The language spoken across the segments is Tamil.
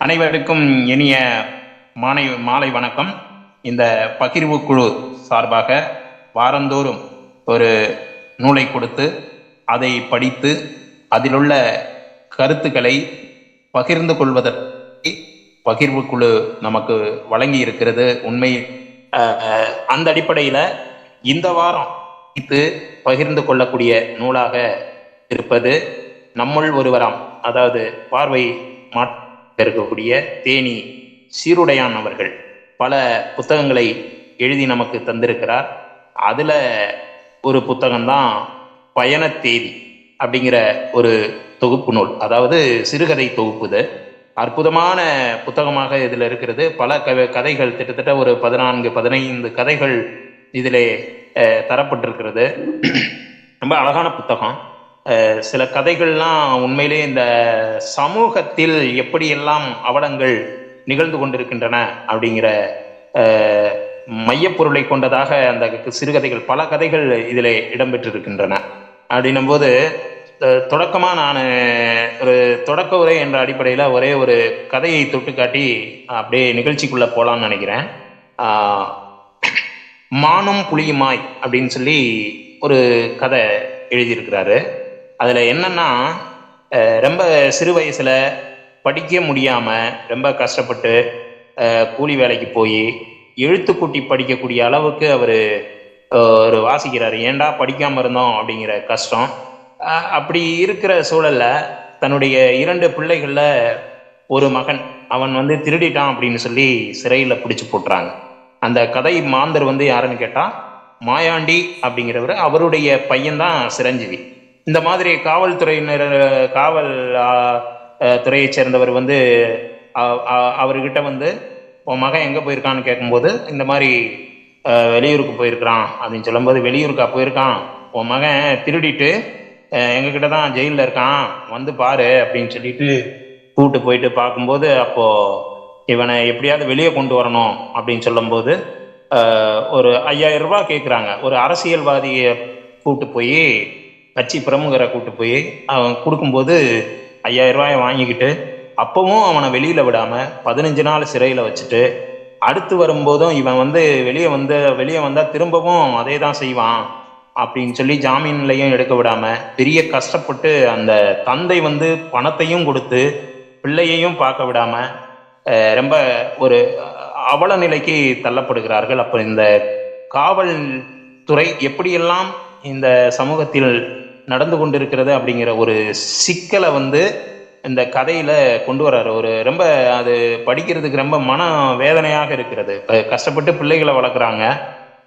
அனைவருக்கும் இனிய மாலை வணக்கம். இந்த பகிர்வு குழு சார்பாக வாரந்தோறும் ஒரு நூலை கொடுத்து அதை படித்து அதிலுள்ள கருத்துக்களை பகிர்ந்து கொள்வதற்கு பகிர்வு குழு நமக்கு வழங்கி இருக்கிறது. உண்மை அந்த அடிப்படையில் இந்த வாரம் பகிர்ந்து கொள்ளக்கூடிய நூலாக இருப்பது நம்முள் ஒருவராம், அதாவது பார்வை இருக்கக்கூடிய தேனி சீருடையான் அவர்கள் பல புத்தகங்களை எழுதி நமக்கு தந்திருக்கிறார். அதுல ஒரு புத்தகம்தான் பயண தேதி அப்படிங்கிற ஒரு தொகுப்பு நூல், அதாவது சிறுகதை தொகுப்புது. அற்புதமான புத்தகமாக இதில் இருக்கிறது. பல கதைகள், கிட்டத்தட்ட ஒரு 14-15 கதைகள் இதில் தரப்பட்டிருக்கிறது. ரொம்ப அழகான புத்தகம். சில கதைகள்லாம் உண்மையிலே இந்த சமூகத்தில் எப்படியெல்லாம் அவலங்கள் நிகழ்ந்து கொண்டிருக்கின்றன அப்படிங்கிற மையப்பொருளை கொண்டதாக அந்த சிறுகதைகள், பல கதைகள் இதில் இடம்பெற்றிருக்கின்றன. அப்படின்னும் போது தொடக்கமாக நான் ஒரு தொடக்க உரை என்ற அடிப்படையில் ஒரே ஒரு கதையை தொட்டு காட்டி அப்படியே நிகழ்ச்சிக்குள்ளே போகலான்னு நினைக்கிறேன். மானும் புளியுமாய் அப்படின்னு சொல்லி ஒரு கதை எழுதியிருக்கிறாரு. அதில் என்னன்னா, ரொம்ப சிறு வயசில் படிக்க முடியாமல் ரொம்ப கஷ்டப்பட்டு கூலி வேலைக்கு போய் எழுத்துக்கூட்டி படிக்கக்கூடிய அளவுக்கு அவர் ஒரு வாசிக்கிறார். ஏண்டா படிக்காமல் இருந்தோம் அப்படிங்கிற கஷ்டம். அப்படி இருக்கிற சூழலில் தன்னுடைய 2 பிள்ளைகளில் ஒரு மகன், அவன் திருடிட்டான் அப்படின்னு சொல்லி சிறையில் பிடிச்சி போட்டுறாங்க. அந்த கதை மாந்தர் யாருன்னு கேட்டால் மாயாண்டி அப்படிங்கிறவர். அவருடைய பையன்தான் சிரஞ்சீவி. இந்த மாதிரி காவல்துறையினர், காவல் துறையை சேர்ந்தவர் அவர்கிட்ட உன் மகன் எங்கே போயிருக்கான்னு கேட்கும்போது, இந்த மாதிரி வெளியூருக்கு போயிருக்கிறான் அப்படின்னு சொல்லும்போது, வெளியூருக்கா போயிருக்கான், உன் மகன் திருடிட்டு எங்ககிட்ட தான் ஜெயிலில் இருக்கான், பாரு அப்படின்னு சொல்லிட்டு கூப்பிட்டு போயிட்டு பார்க்கும்போது, அப்போது இவனை எப்படியாவது வெளியே கொண்டு வரணும் அப்படின்னு சொல்லும்போது ஒரு 5000 ரூபாய் கேட்குறாங்க. ஒரு அரசியல்வாதியை கூப்பிட்டு போய், கட்சி பிரமுகரை கூப்பிட்டு போய் அவன் கொடுக்கும்போது 5000 ரூபாயை வாங்கிக்கிட்டு, அப்பவும் அவனை வெளியில் விடாமல் 15 நாள் சிறையில் வச்சுட்டு, அடுத்து வரும்போதும் இவன் வெளியே வந்தால் திரும்பவும் அதே தான் செய்வான் அப்படின்னு சொல்லி ஜாமீன்லையும் எடுக்க விடாமல் பெரிய கஷ்டப்பட்டு அந்த தந்தை பணத்தையும் கொடுத்து பிள்ளையையும் பார்க்க விடாமல் ரொம்ப ஒரு அவல நிலைக்கு தள்ளப்படுகிறார்கள். அப்போ இந்த காவல்துறை எப்படியெல்லாம் இந்த சமூகத்தில் நடந்து கொண்டிருக்கிறது அப்படிங்கிற ஒரு சிக்கலை இந்த கதையில கொண்டு வர்றாரு. ஒரு ரொம்ப அது படிக்கிறதுக்கு ரொம்ப மன வேதனையாக இருக்கிறது. கஷ்டப்பட்டு பிள்ளைகளை வளர்க்குறாங்க.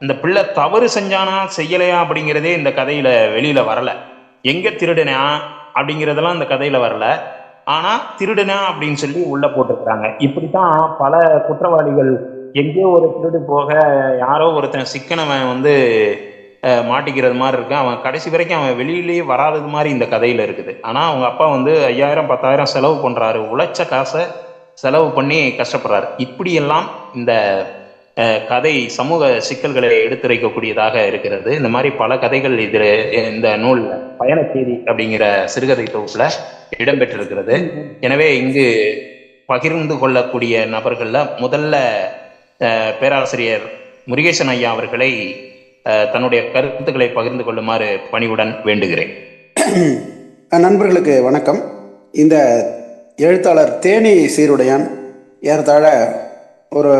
இந்த பிள்ளை தவறு செஞ்சானா செய்யலையா அப்படிங்கிறதே இந்த கதையில வெளியில வரல. எங்க திருடுனா அப்படிங்கிறதெல்லாம் இந்த கதையில வரல. ஆனா திருடுனா அப்படின்னு சொல்லி உள்ள போட்டிருக்கிறாங்க. இப்படித்தான் பல குற்றவாளிகள், எங்கேயோ ஒரு திருடு போக யாரோ ஒருத்தன் சிக்கனவன் மாட்டிக்கிறது மாதிரி இருக்கு. அவன் கடைசி வரைக்கும் அவன் வெளியிலேயே வராதது மாதிரி இந்த கதையில இருக்குது. ஆனா அவங்க அப்பா 5000 10,000 செலவு பண்றாரு, உழைச்ச காசை செலவு பண்ணி கஷ்டப்படுறாரு. இப்படியெல்லாம் இந்த கதை சமூக சிக்கல்களை எடுத்துரைக்கக்கூடியதாக இருக்கிறது. இந்த மாதிரி பல கதைகள் இதில் இந்த நூல் பயண தேதி அப்படிங்கிற சிறுகதை தொகுப்புல இடம்பெற்றிருக்கிறது. எனவே இங்கு பகிர்ந்து கொள்ளக்கூடிய நபர்கள்ல முதல்ல பேராசிரியர் முருகேசன் ஐயா அவர்களை தன்னுடைய கருத்துக்களை பகிர்ந்து கொள்ளுமாறு பணிவுடன் வேண்டுகிறேன். நண்பர்களுக்கு வணக்கம். இந்த எழுத்தாளர் தேனி சீருடையான் ஏறத்தாழ ஒரு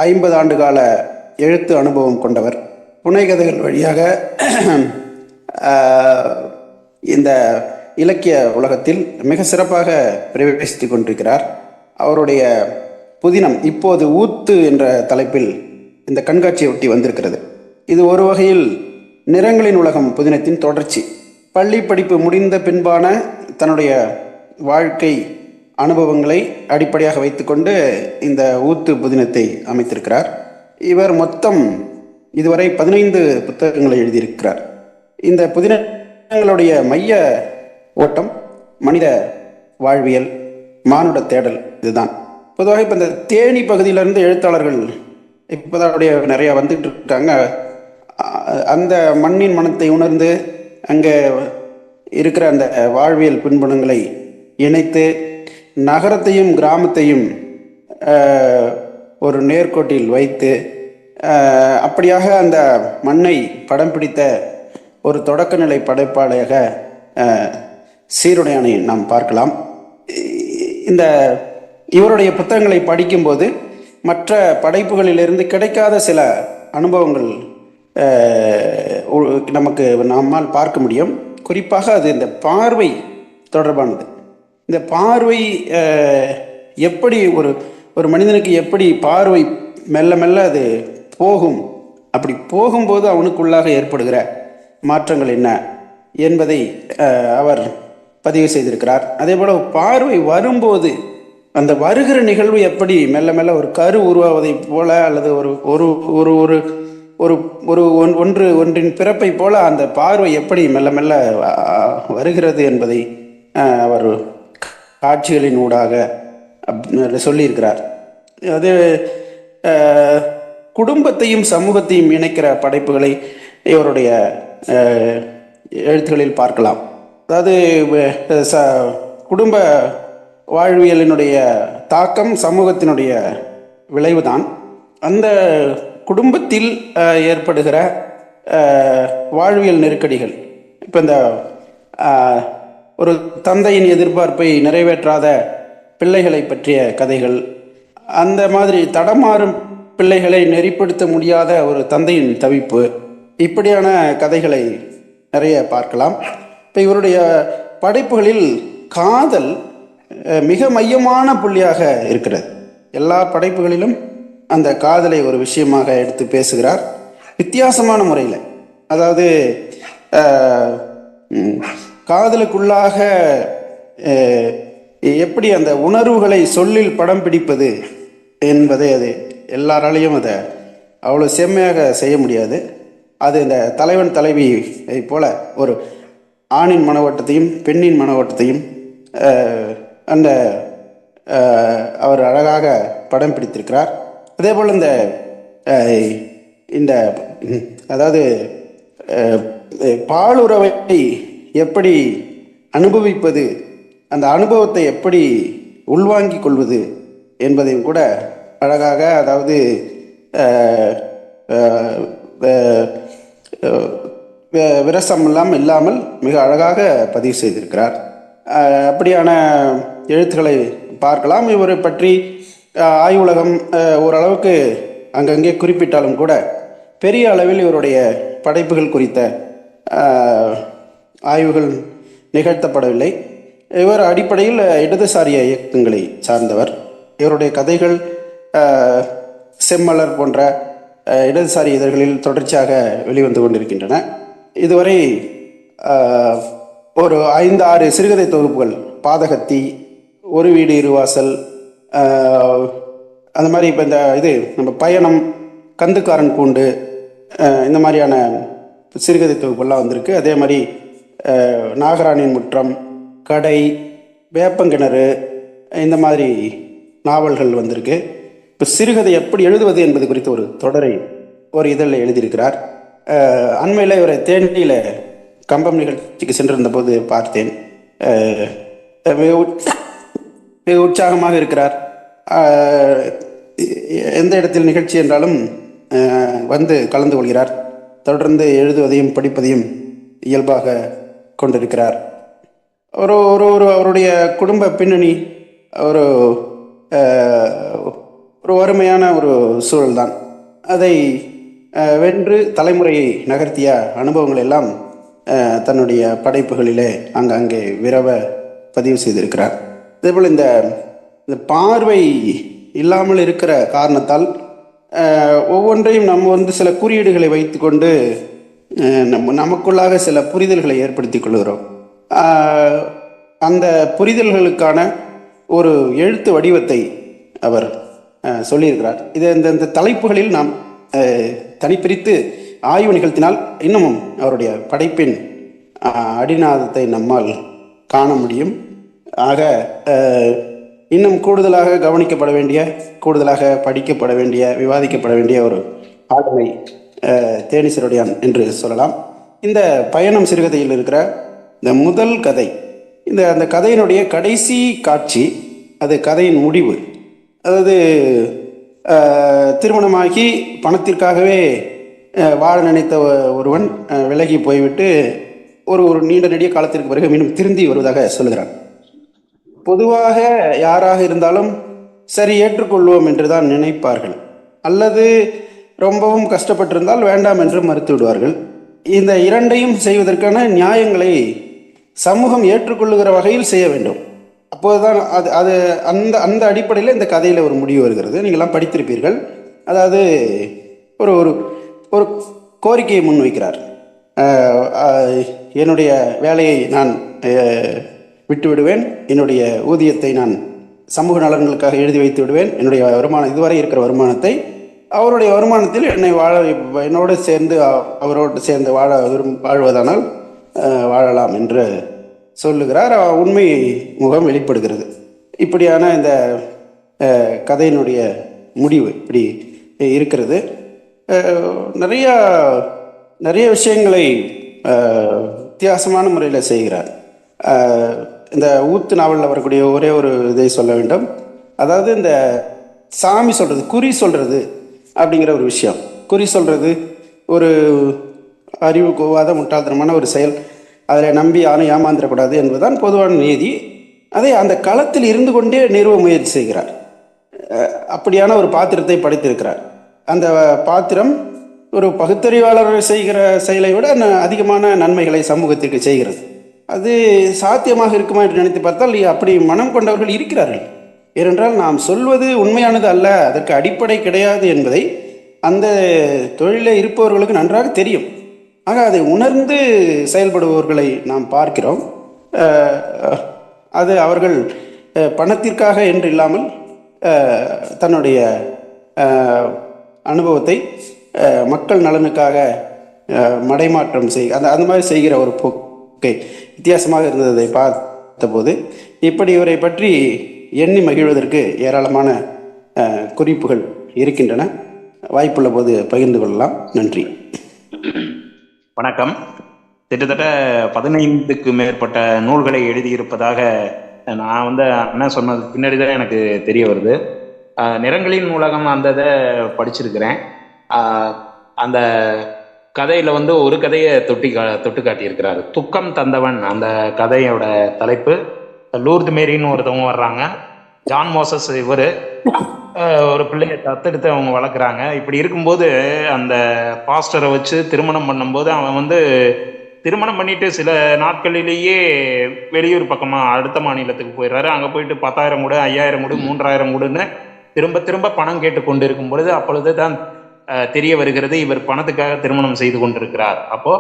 50 ஆண்டு கால எழுத்து அனுபவம் கொண்டவர். புனைகதைகள் வழியாக இந்த இலக்கிய உலகத்தில் மிக சிறப்பாக பிரவேசித்து கொண்டிருக்கிறார். அவருடைய புதினம் இப்போது ஊத்து என்ற தலைப்பில் இந்த கண்காட்சியை ஒட்டி வந்திருக்கிறது. இது ஒரு வகையில் நிறங்களின் உலகம் புதினத்தின் தொடர்ச்சி. பள்ளி படிப்பு முடிந்த பின்பான தன்னுடைய வாழ்க்கை அனுபவங்களை அடிப்படையாக வைத்துக்கொண்டு இந்த ஊத்து புதினத்தை அமைத்திருக்கிறார். இவர் மொத்தம் இதுவரை 15 புத்தகங்களை எழுதியிருக்கிறார். இந்த புதினங்களுடைய மைய ஓட்டம் மனித வாழ்வியல், மானுட தேடல். இதுதான் பொதுவாக இப்போ இந்த தேனி பகுதியிலிருந்து எழுத்தாளர்கள் இப்போதான் நிறையா வந்துட்டு இருக்காங்க. அந்த மண்ணின் மனத்தை உணர்ந்து அங்கே இருக்கிற அந்த வாழ்வியல் பின்புலங்களை இணைத்து நகரத்தையும் கிராமத்தையும் ஒரு நேர்கோட்டில் வைத்து அப்படியாக அந்த மண்ணை படம் பிடித்த ஒரு தொடக்கநிலை படைப்பாளையாக சீருடையானை நாம் பார்க்கலாம். இந்த இவருடைய புத்தகங்களை படிக்கும்போது மற்ற படைப்புகளிலிருந்து கிடைக்காத சில அனுபவங்கள் நமக்கு நம்மால் பார்க்க முடியும். குறிப்பாக அது இந்த பார்வை தொடர்பானது. இந்த பார்வை எப்படி ஒரு மனிதனுக்கு எப்படி பார்வை மெல்ல மெல்ல அது போகும், அப்படி போகும்போது அவனுக்குள்ளாக ஏற்படுகிற மாற்றங்கள் என்ன என்பதை அவர் பதிவு செய்திருக்கிறார். அதே போல் பார்வை வரும்போது அந்த வருகிற நிகழ்வு எப்படி மெல்ல மெல்ல ஒரு கரு உருவாவதைப் போல அல்லது ஒரு ஒரு ஒரு ஒரு ஒரு ஒரு ஒன்றின் பிறப்பை போல அந்த பார்வை எப்படி மெல்ல மெல்ல வருகிறது என்பதை அவர் காட்சிகளின் ஊடாக சொல்லியிருக்கிறார். அது குடும்பத்தையும் சமூகத்தையும் இணைக்கிற படைப்புகளை இவருடைய எழுத்துக்களில் பார்க்கலாம். அதாவது குடும்ப வாழ்வியலினுடைய தாக்கம் சமூகத்தினுடைய விளைவுதான். அந்த குடும்பத்தில் ஏற்படுகிற வாழ்வியல் நெருக்கடிகள், இப்போ இந்த ஒரு தந்தையின் எதிர்பார்ப்பை நிறைவேற்றாத பிள்ளைகளை பற்றிய கதைகள், அந்த மாதிரி தடமாறும் பிள்ளைகளை நெறிப்படுத்த முடியாத ஒரு தந்தையின் தவிப்பு, இப்படியான கதைகளை நிறைய பார்க்கலாம். இப்போ இவருடைய படைப்புகளில் காதல் மிக மையமான புள்ளியாக இருக்கிறது. எல்லா படைப்புகளிலும் அந்த காதலை ஒரு விஷயமாக எடுத்து பேசுகிறார் வித்தியாசமான முறையில். அதாவது காதலுக்குள்ளாக எப்படி அந்த உணர்வுகளை சொல்லில் படம் பிடிப்பது என்பதை அது எல்லாராலையும் அதை அவ்வளோ செம்மையாக செய்ய முடியாது. அது இந்த தலைவன் தலைவியை போல ஒரு ஆணின் மனோட்டத்தையும் பெண்ணின் மனோட்டத்தையும் அந்த அவர் அழகாக படம் பிடித்திருக்கிறார். அதே போல் இந்த அதாவது பாலுறவை எப்படி அனுபவிப்பது, அந்த அனுபவத்தை எப்படி உள்வாங்கிக் கொள்வது என்பதையும் கூட அழகாக, அதாவது விரசம் இல்லாமல் மிக அழகாக பதிவு செய்திருக்கிறார். அப்படியான எழுத்துக்களை பார்க்கலாம். இவரை பற்றி ஆய்வுலகம் ஓரளவுக்கு அங்கங்கே குறிப்பிட்டாலும் கூட பெரிய அளவில் இவருடைய படைப்புகள் குறித்த ஆய்வுகள் நிகழ்த்தப்படவில்லை. இவர் அடிப்படையில் இடதுசாரிய இயக்கங்களை சார்ந்தவர். இவருடைய கதைகள் செம்மலர் போன்ற இடதுசாரி இதழ்களில் தொடர்ச்சியாக வெளிவந்து கொண்டிருக்கின்றன. இதுவரை ஒரு 5-6 சிறுகதை தொகுப்புகள், பாதகத்தி, ஒரு வீடு இருவாசல், அந்த மாதிரி இப்போ இது நம்ம பயணம், கந்துக்காரன் கூண்டு, இந்த மாதிரியான சிறுகதை தொகுப்பெல்லாம் வந்திருக்கு. அதே மாதிரி நாகராணியின் முற்றம், கடை, வேப்பங்கிணறு, இந்த மாதிரி நாவல்கள் வந்திருக்கு. இப்போ சிறுகதை எப்படி எழுதுவது என்பது குறித்து ஒரு தொடரை ஒரு இதழில் எழுதியிருக்கிறார். அண்மையில் இவரை தேனியில் கம்பம் நிகழ்ச்சிக்கு சென்றிருந்த போது பார்த்தேன். மிக உற்சாகமாக இருக்கிறார். எந்த இடத்தில் நிகழ்ச்சி என்றாலும் வந்து கலந்து கொள்கிறார். தொடர்ந்து எழுதுவதையும் படிப்பதையும் இயல்பாக கொண்டிருக்கிறார். ஒரு ஒரு அவருடைய குடும்ப பின்னணி ஒரு ஒரு வறுமையான ஒரு சூழல் தான். அதை வென்று தலைமுறையை நகர்த்திய அனுபவங்கள் எல்லாம் தன்னுடைய படைப்புகளிலே அங்கே விரவ பதிவு செய்திருக்கிறார். அதேபோல் இந்த பார்வை இல்லாமல் இருக்கிற காரணத்தால் ஒவ்வொன்றையும் நம்ம சில குறியீடுகளை வைத்து கொண்டு நமக்குள்ளாக சில புரிதல்களை ஏற்படுத்தி கொள்கிறோம். அந்த புரிதல்களுக்கான ஒரு எழுத்து வடிவத்தை அவர் சொல்லியிருக்கிறார். இது இந்த தலைப்புகளில் நாம் தனிப்பிரித்து ஆய்வு நிகழ்த்தினால் இன்னமும் அவருடைய படைப்பின் அடிநாதத்தை நம்மால் காண முடியும். ஆக இன்னும் கூடுதலாக கவனிக்கப்பட வேண்டிய, கூடுதலாக படிக்கப்பட வேண்டிய, விவாதிக்கப்பட வேண்டிய ஒரு ஆளுமை தேனிசருடையான் என்று சொல்லலாம். இந்த பயணம் சிறுகதையில் இருக்கிற இந்த முதல் கதை, அந்த கதையினுடைய கடைசி காட்சி அது கதையின் முடிவு. அதாவது திருமணமாகி பணத்திற்காகவே வாழ நினைத்த ஒருவன் விலகி போய்விட்டு ஒரு ஒரு நீண்ட நெடிய காலத்திற்கு பிறகு மீண்டும் திருந்தி வருவதாக சொல்லுகிறான். பொதுவாக யாராக இருந்தாலும் சரி ஏற்றுக்கொள்வோம் என்று தான் நினைப்பார்கள், அல்லது ரொம்பவும் கஷ்டப்பட்டிருந்தால் வேண்டாம் என்று மறுத்து விடுவார்கள். இந்த இரண்டையும் செய்வதற்கான நியாயங்களை சமூகம் ஏற்றுக்கொள்ளுகிற வகையில் செய்ய வேண்டும். அப்போதுதான் அது அது அந்த அந்த அடிப்படையில் இந்த கதையில் ஒரு முடிவு வருகிறது. நீங்கள்லாம் படித்திருப்பீர்கள். அதாவது ஒரு ஒரு ஒரு கோரிக்கையை முன்வைக்கிறார். என்னுடைய வேலையை நான் விட்டு விடுவேன், என்னுடைய ஊதியத்தை நான் சமூக நலன்களுக்காக எழுதி வைத்து விடுவேன், என்னுடைய வருமானம் இதுவரை இருக்கிற வருமானத்தை அவருடைய வருமானத்தில் என்னோடு சேர்ந்து அவரோடு சேர்ந்து வாழ்வதானால் வாழலாம் என்று சொல்லுகிறார். உண்மை முகம் வெளிப்படுகிறது. இப்படியான இந்த கதையினுடைய முடிவு இப்படி இருக்கிறது. நிறைய விஷயங்களை வித்தியாசமான முறையில் செய்கிறார். இந்த ஊத்து நாவலில் வரக்கூடிய ஒரே ஒரு இதை சொல்ல வேண்டும். அதாவது இந்த சாமி சொல்கிறது, குறி சொல்கிறது அப்படிங்கிற ஒரு விஷயம். குறி சொல்கிறது ஒரு அறிவு கோவாத முட்டாள்தனமான ஒரு செயல். அதில் நம்பி யாரும் ஏமாந்துடக்கூடாது என்பதுதான் பொதுவான நீதி. அதை அந்த களத்தில் இருந்து கொண்டே நிறுவ முயற்சி செய்கிறார். அப்படியான ஒரு பாத்திரத்தை படைத்திருக்கிறார். அந்த பாத்திரம் ஒரு பகுத்தறிவாளர் செய்கிற செயலை விட அதிகமான நன்மைகளை சமூகத்திற்கு செய்கிறது. அது சாத்தியமாக இருக்குமா என்று நினைத்து பார்த்தால் அப்படி மனம் கொண்டவர்கள் இருக்கிறார்கள். ஏனென்றால் நாம் சொல்வது உண்மையானது அல்ல, அதற்கு அடிப்படை கிடையாது என்பதை அந்த தொழிலில் இருப்பவர்களுக்கு நன்றாக தெரியும். ஆக அதை உணர்ந்து செயல்படுபவர்களை நாம் பார்க்கிறோம். அது அவர்கள் பணத்திற்காக என்று இல்லாமல் தன்னுடைய அனுபவத்தை மக்கள் நலனுக்காக மடைமாற்றம் அந்த மாதிரி செய்கிற ஒரு போக்கை வித்தியாசமாக இருந்ததை பார்த்தபோது இப்படி இவரை பற்றி எண்ணி மகிழ்வதற்கு ஏராளமான குறிப்புகள் இருக்கின்றன. வாய்ப்புள்ள போது பகிர்ந்து கொள்ளலாம். நன்றி. வணக்கம். கிட்டத்தட்ட 15க்கு மேற்பட்ட நூல்களை எழுதியிருப்பதாக நான் அண்ணன் சொன்னது பின்னாடி தான் எனக்கு தெரிய வருது. நிறங்களின் நூலகம் அந்த இதை படிச்சிருக்கிறேன். அந்த கதையில் ஒரு கதையை தொட்டு காட்டியிருக்கிறாரு. துக்கம் தந்தவன் அந்த கதையோட தலைப்பு. லூர்து மேரின்னு ஒருத்தவங்க வர்றாங்க. ஜான் மோசஸ் இவர் ஒரு பிள்ளையை தத்தெடுத்து அவங்க வளர்க்குறாங்க. இப்படி இருக்கும்போது அந்த பாஸ்டரை வச்சு திருமணம் பண்ணும்போது அவன் திருமணம் பண்ணிட்டு சில நாட்களிலேயே வெளியூர் பக்கமாக அடுத்த மாநிலத்துக்கு போயிடுறாரு. அங்கே போயிட்டு 10,000 கொடு, 5,000 கொடு, 3,000 கொடுன்னு திரும்ப திரும்ப பணம் கேட்டு கொண்டு இருக்கும் பொழுது அப்பொழுது தான் தெரிய வருகிறது இவர் பணத்துக்காக திருமணம் செய்து கொண்டிருக்கிறார். அப்போ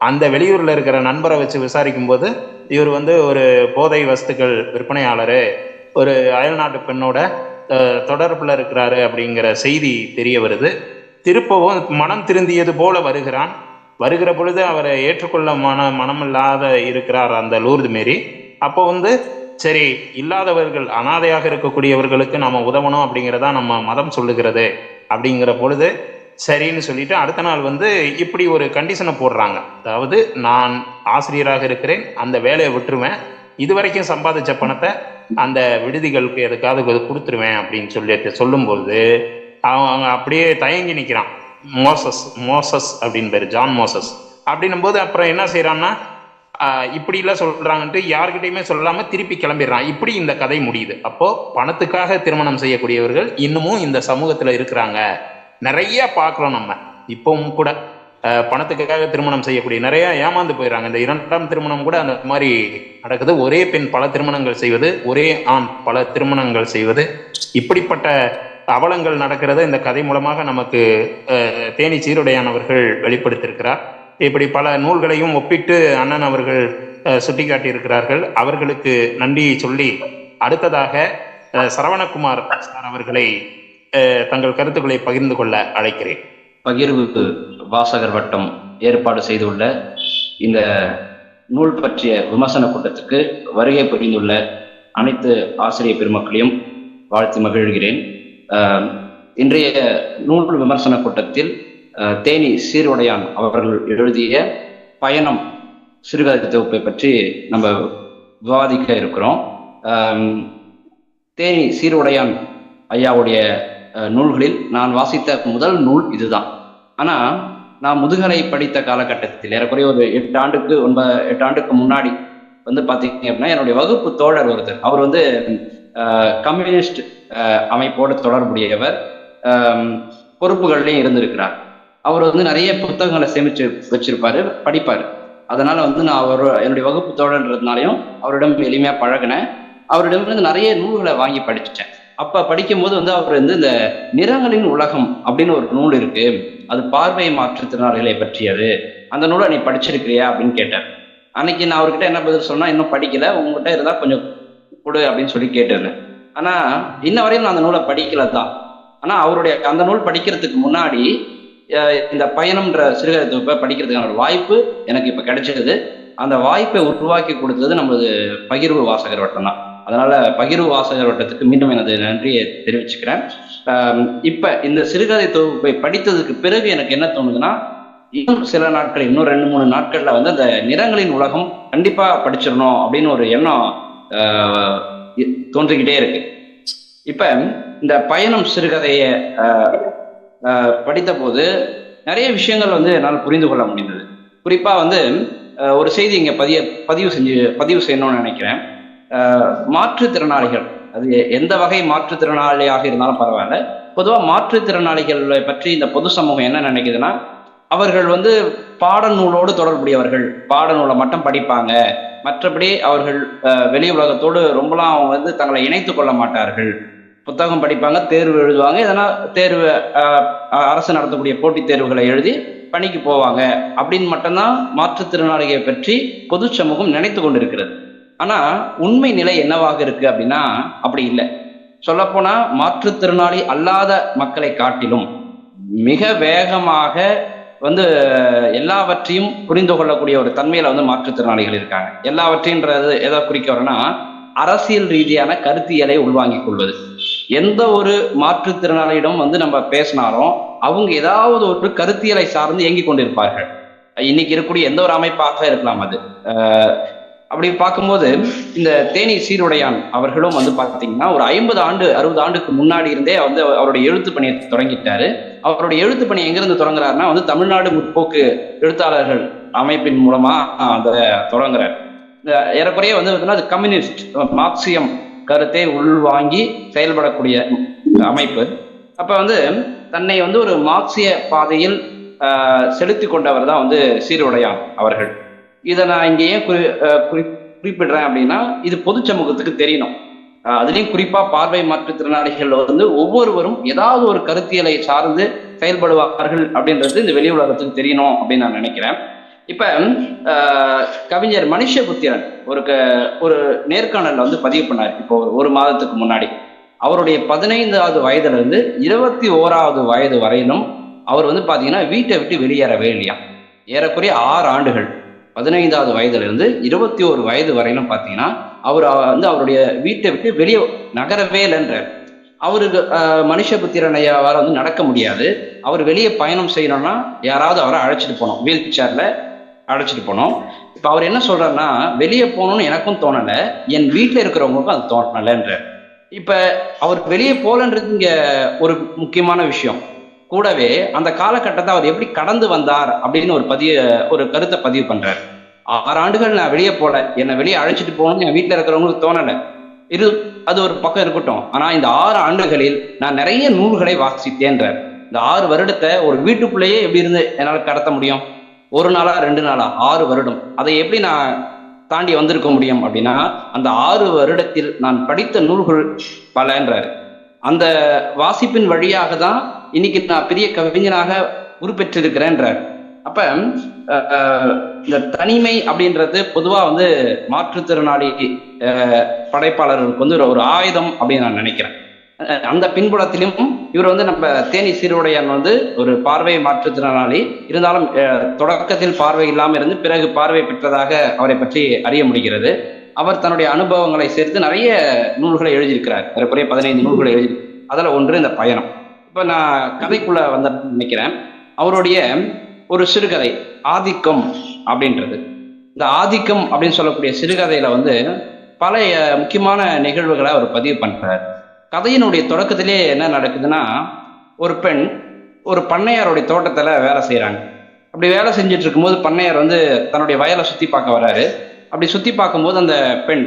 அந்த வெளியூர்ல இருக்கிற நண்பரை வச்சு விசாரிக்கும் போது இவர் ஒரு போதை வஸ்துக்கள் விற்பனையாளர், ஒரு அயல்நாட்டு பெண்ணோட தொடர்புல இருக்கிறாரு அப்படிங்கிற செய்தி தெரிய வருது. திருப்பவும் மனம் திருந்தியது போல வருகிற பொழுது அவரை ஏற்றுக்கொள்ள மனமில்லாத இருக்கிறார் அந்த லூர்து மேரி. அப்போ சரி, இல்லாதவர்கள் அனாதையாக இருக்கக்கூடியவர்களுக்கு நம்ம உதவணும் அப்படிங்கிறதா நம்ம மதம் சொல்லுகிறது அப்படிங்கிற பொழுது சரின்னு சொல்லிட்டு அடுத்த நாள் இப்படி ஒரு கண்டிஷனை போடுறாங்க. அதாவது நான் ஆசிரியராக இருக்கிறேன், அந்த வேலையை விட்டுருவேன், இதுவரைக்கும் சம்பாதிச்ச பணத்தை அந்த விடுதிகளுக்கு எதுக்காவது கொடுத்துருவேன் அப்படின்னு சொல்லும்போது அவங்க அப்படியே தயங்கி நிற்கிறான். மோசஸ் அப்படின்னு பேர், ஜான் மோசஸ். அப்படின்னும் போது அப்புறம் என்ன செய்யறான்னா இப்படிலாம் சொல்றாங்கன்ட்டு யார்கிட்டையுமே சொல்லாம திருப்பி கிளம்பிடுறான். இப்படி இந்த கதை முடியுது. அப்போ பணத்துக்காக திருமணம் செய்யக்கூடியவர்கள் இன்னமும் இந்த சமூகத்துல இருக்கிறாங்க. நிறைய பார்க்கிறோம் நம்ம. இப்பவும் கூட பணத்துக்காக திருமணம் செய்யக்கூடிய நிறைய ஏமாந்து போயிடறாங்க. இந்த 2ஆம் திருமணம் கூட அந்த மாதிரி நடக்குது. ஒரே பெண் பல திருமணங்கள் செய்வது, ஒரே ஆண் பல திருமணங்கள் செய்வது, இப்படிப்பட்ட அவலங்கள் நடக்கிறத இந்த கதை மூலமாக நமக்கு தேனி சீருடையான் அவர்கள் வெளிப்படுத்தியிருக்கிறார். இப்படி பல நூல்களையும் ஒப்பிட்டு அண்ணன் அவர்கள் சுட்டிக்காட்டி இருக்கிறார்கள். அவர்களுக்கு நன்றியை சொல்லி அடுத்ததாக சரவணகுமார் சார் அவர்களை தங்கள் கருத்துக்களை பகிர்ந்து கொள்ள அழைக்கிறேன். பகிர்வு வாசகர் வட்டம் ஏற்பாடு செய்துள்ள இந்த நூல் பற்றிய விமர்சன கூட்டத்துக்கு வருகை புரிந்துள்ள அனைத்து ஆசிரியர் பெருமக்களையும் வாழ்த்து மகிழ்கிறேன். இன்றைய நூல் விமர்சன கூட்டத்தில் தேனி சீருடையான் அவர்கள் எழுதிய பயணம் சிறுகதை தொகுப்பை பற்றி நம்ம விவாதிக்க இருக்கிறோம். தேனி சீருடையான் ஐயாவுடைய நூல்களில் நான் வாசித்த முதல் நூல் இதுதான். ஆனால் நான் முதுகலை படித்த காலகட்டத்தில் ஏறக்குறைய ஒரு 8 ஆண்டுக்கு முன்னாடி வந்து பார்த்தீங்க அப்படின்னா என்னுடைய வகுப்பு தோழர் ஒருத்தர், அவர் வந்து கம்யூனிஸ்ட் அமைப்போடு தொடர்புடையவர், பொறுப்புகள்லையும் இருந்திருக்கிறார். அவர் வந்து நிறைய புத்தகங்களை சேமிச்சு வச்சிருப்பாரு, படிப்பார். அதனால வந்து நான் என்னுடைய வகுப்பு தோழன்றதுனாலையும் அவரிடம் எளிமையாக பழகினேன். அவரிடம் வந்து நிறைய நூல்களை வாங்கி படிச்சுட்டேன். அப்ப படிக்கும் போது வந்து அவர் வந்து இந்த நிறங்களின் உலகம் அப்படின்னு ஒரு நூல் இருக்கு, அது பார்வை மாற்றுத்திறனாளிகளை பற்றியது, அந்த நூலை நீ படிச்சிருக்கிறியா அப்படின்னு கேட்டார். அன்னைக்கு நான் அவர்கிட்ட என்ன பதில் சொன்னா, இன்னும் படிக்கல, உங்ககிட்ட இருந்தா கொஞ்சம் கொடு அப்படின்னு சொல்லி கேட்டிருந்தேன். ஆனா இன்ன வரையும் நான் அந்த நூலை படிக்கல தான். ஆனா அவருடைய அந்த நூல் படிக்கிறதுக்கு முன்னாடி இந்த பயணம்ன்ற சிறுகதை தொகுப்பை படிக்கிறதுக்கான ஒரு வாய்ப்பு எனக்கு இப்ப கிடைச்சது. அந்த வாய்ப்பை உருவாக்கி கொடுத்தது நமது பகிர்வு வாசகர் வட்டம் தான். அதனால பகிர்வு வாசகர் வட்டத்துக்கு மீண்டும் எனது நன்றியை தெரிவிச்சுக்கிறேன். இப்ப இந்த சிறுகதை தொகுப்பை படித்ததுக்கு பிறகு எனக்கு என்ன தோணுதுன்னா, இன்னும் சில நாட்கள், இன்னும் 2-3 நாட்கள்ல வந்து அந்த நிறங்களின் உலகம் கண்டிப்பா படிச்சிடணும் அப்படின்னு ஒரு எண்ணம் தோன்றிக்கிட்டே இருக்கு. இப்ப இந்த பயணம் சிறுகதையை படித்த போது நிறைய விஷயங்கள் வந்து என்னால் புரிந்து கொள்ள முடிந்தது. குறிப்பா வந்து ஒரு செய்தி இங்க பதிவு செய்யணும்னு நினைக்கிறேன். மாற்றுத்திறனாளிகள், அது எந்த வகை மாற்றுத்திறனாளியாக இருந்தாலும் பரவாயில்ல, பொதுவாக மாற்றுத்திறனாளிகளை பற்றி இந்த பொது சமூகம் என்ன நினைக்குதுன்னா, அவர்கள் வந்து பாடநூலோடு தொடர்புடையவர்கள், பாடநூலை மட்டும் படிப்பாங்க, மற்றபடி அவர்கள் வெளி உலகத்தோடு ரொம்பலாம் அவங்க வந்து தங்களை இணைத்து கொள்ள மாட்டார்கள். புத்தகம் படிப்பாங்க, தேர்வு எழுதுவாங்க, இதெல்லாம் தேர்வு அரசு நடத்தக்கூடிய போட்டித் தேர்வுகளை எழுதி பணிக்கு போவாங்க அப்படின்னு மட்டும்தான் மாற்றுத்திறனாளிகளை பற்றி பொது சமூகம் நினைத்து கொண்டிருக்கிறது. ஆனா உண்மை நிலை என்னவாக இருக்கு அப்படின்னா அப்படி இல்லை. சொல்லப்போனா மாற்றுத்திறனாளி அல்லாத மக்களை காட்டிலும் மிக வேகமாக வந்து எல்லாவற்றையும் புரிந்து கொள்ளக்கூடிய ஒரு தன்மையில வந்து மாற்றுத்திறனாளிகள் இருக்காங்க. எல்லாவற்றைன்றது எதை குறிக்க வரனா, அரசியல் ரீதியான கருத்தியலை உள்வாங்கிக் கொள்வது. எந்த ஒரு மாற்றுத்திறனாளியிடம் வந்து நம்ம பேசினாலும் அவங்க ஏதாவது ஒரு கருத்தியலை சார்ந்து இயங்கி கொண்டிருப்பார்கள். இன்னைக்கு இருக்கக்கூடிய எந்த ஒரு அமைப்பாக இருக்கலாம் அது. அப்படி பார்க்கும்போது இந்த தேனி சீருடையான் அவர்களும் வந்து பார்த்தீங்கன்னா ஒரு 50-60 ஆண்டுக்கு முன்னாடி இருந்தே வந்து அவருடைய எழுத்து பணியை தொடங்கிட்டாரு. அவருடைய எழுத்து பணி எங்கிருந்து தொடங்குறாருன்னா வந்து தமிழ்நாடு முற்போக்கு எழுத்தாளர்கள் அமைப்பின் மூலமா அதை தொடங்குறாரு. ஏறக்குறைய வந்து அது கம்யூனிஸ்ட் மார்க்சியம் கருத்தை உள்வாங்கி செயல்படக்கூடிய அமைப்பு. அப்ப வந்து தன்னை வந்து ஒரு மார்க்சிய பாதையில் செலுத்தி கொண்டவர் தான் வந்து சீருடையான் அவர்கள். இதை நான் இங்கே ஏன் குறிப்பிடுறேன் அப்படின்னா, இது பொது சமூகத்துக்கு தெரியணும். அதுலேயும் குறிப்பா பார்வை மாற்றுத்திறனாளிகள் வந்து ஒவ்வொருவரும் ஏதாவது ஒரு கருத்தியலை சார்ந்து செயல்படுவார்கள் அப்படின்றது இந்த வெளி உலகத்துக்கு தெரியணும் அப்படின்னு நான் நினைக்கிறேன். இப்ப கவிஞர் மனுஷபுத்திரன் ஒரு நேர்காணல் வந்து பதிவு பண்ணார் இப்போ ஒரு மாதத்துக்கு முன்னாடி. அவருடைய 15வது வயதுல இருந்து 21வது வயது வரையிலும் அவர் வந்து பாத்தீங்கன்னா வீட்டை விட்டு வெளியேறவே இல்லையா. ஏறக்குறைய 6 ஆண்டுகள், 15வது வயதுல இருந்து 21 வயது வரையிலும் பாத்தீங்கன்னா அவர் வந்து அவருடைய வீட்டை விட்டு வெளியே நகரவே இல்லைன்றார். அவருக்கு மனுஷபுத்திரன் ஐயாவால் வந்து நடக்க முடியாது. அவர் வெளியே பயணம் செய்யணும்னா யாராவது அவரை அழைச்சிட்டு போனோம், வீல் சேர்ல அழைச்சிட்டு போனோம். இப்ப அவர் என்ன சொல்றாருன்னா, வெளியே போகணும்னு எனக்கும் தோணலை, என் வீட்டில் இருக்கிறவங்களுக்கும் அது தோணலைன்றார். இப்ப அவர் வெளியே போலன்றது இங்க ஒரு முக்கியமான விஷயம். கூடவே அந்த காலகட்டத்தை அவர் எப்படி கடந்து வந்தார் அப்படின்னு ஒரு கருத்தை பதிவு பண்றார். 6 ஆண்டுகள் நான் வெளியே போல, என்னை வெளியே அழைச்சிட்டு போகணும்னு என் வீட்டில் இருக்கிறவங்களுக்கு தோணலை, அது ஒரு பக்கம் இருக்கட்டும். ஆனா இந்த 6 ஆண்டுகளில் நான் நிறைய நூல்களை வாசித்தேன்றார். இந்த 6 வருடத்தை ஒரு வீட்டுக்குள்ளேயே எப்படி இருந்து என்னால் கடத்த முடியும்? 1 நாளா 2 நாளா 6 வருடம், அதை எப்படி நான் தாண்டி வந்திருக்க முடியும் அப்படின்னா, அந்த 6 வருடத்தில் நான் படித்த நூல்கள் பலன்றார். அந்த வாசிப்பின் வழியாக தான் இன்னைக்கு நான் பெரிய கவிஞனாக உருப்பெற்றிருக்கிறேன்றார். அப்ப இந்த தனிமை அப்படின்றது பொதுவா வந்து மாற்றுத்திறனாளி படைப்பாளர்களுக்கு வந்து ஒரு ஆயுதம் அப்படின்னு நான் நினைக்கிறேன். அந்த பின்புலத்திலும் இவர் வந்து நம்ம தேனி சீருடையான் வந்து ஒரு பார்வை மாற்றுத்திறனாளி இருந்தாலும் தொடக்கத்தில் பார்வை இல்லாமல் இருந்து பிறகு பார்வை பெற்றதாக அவரை பற்றி அறிய முடிகிறது. அவர் தன்னுடைய அனுபவங்களை சேர்த்து நிறைய நூல்களை எழுதியிருக்கிறார். ஏறக்குறைய 15 நூல்களை எழுதி, அதுல ஒன்று இந்த பயணம். இப்ப நான் கதைக்குள்ள வந்த நினைக்கிறேன். அவருடைய ஒரு சிறுகதை ஆதிக்கம் அப்படின்றது, இந்த ஆதிக்கம் அப்படின்னு சொல்லக்கூடிய சிறுகதையில வந்து பல முக்கியமான நிகழ்வுகளை அவர் பதிவு பண்றார். கதையினுடைய தொடக்கத்திலே என்ன நடக்குதுன்னா, ஒரு பெண் ஒரு பண்ணையாருடைய தோட்டத்துல வேலை செய்யறாங்க. அப்படி வேலை செஞ்சுட்டு இருக்கும்போது பண்ணையார் வந்து தன்னுடைய வயலை சுத்தி பார்க்க வர்றாரு. அப்படி சுத்தி பார்க்கும்போது அந்த பெண்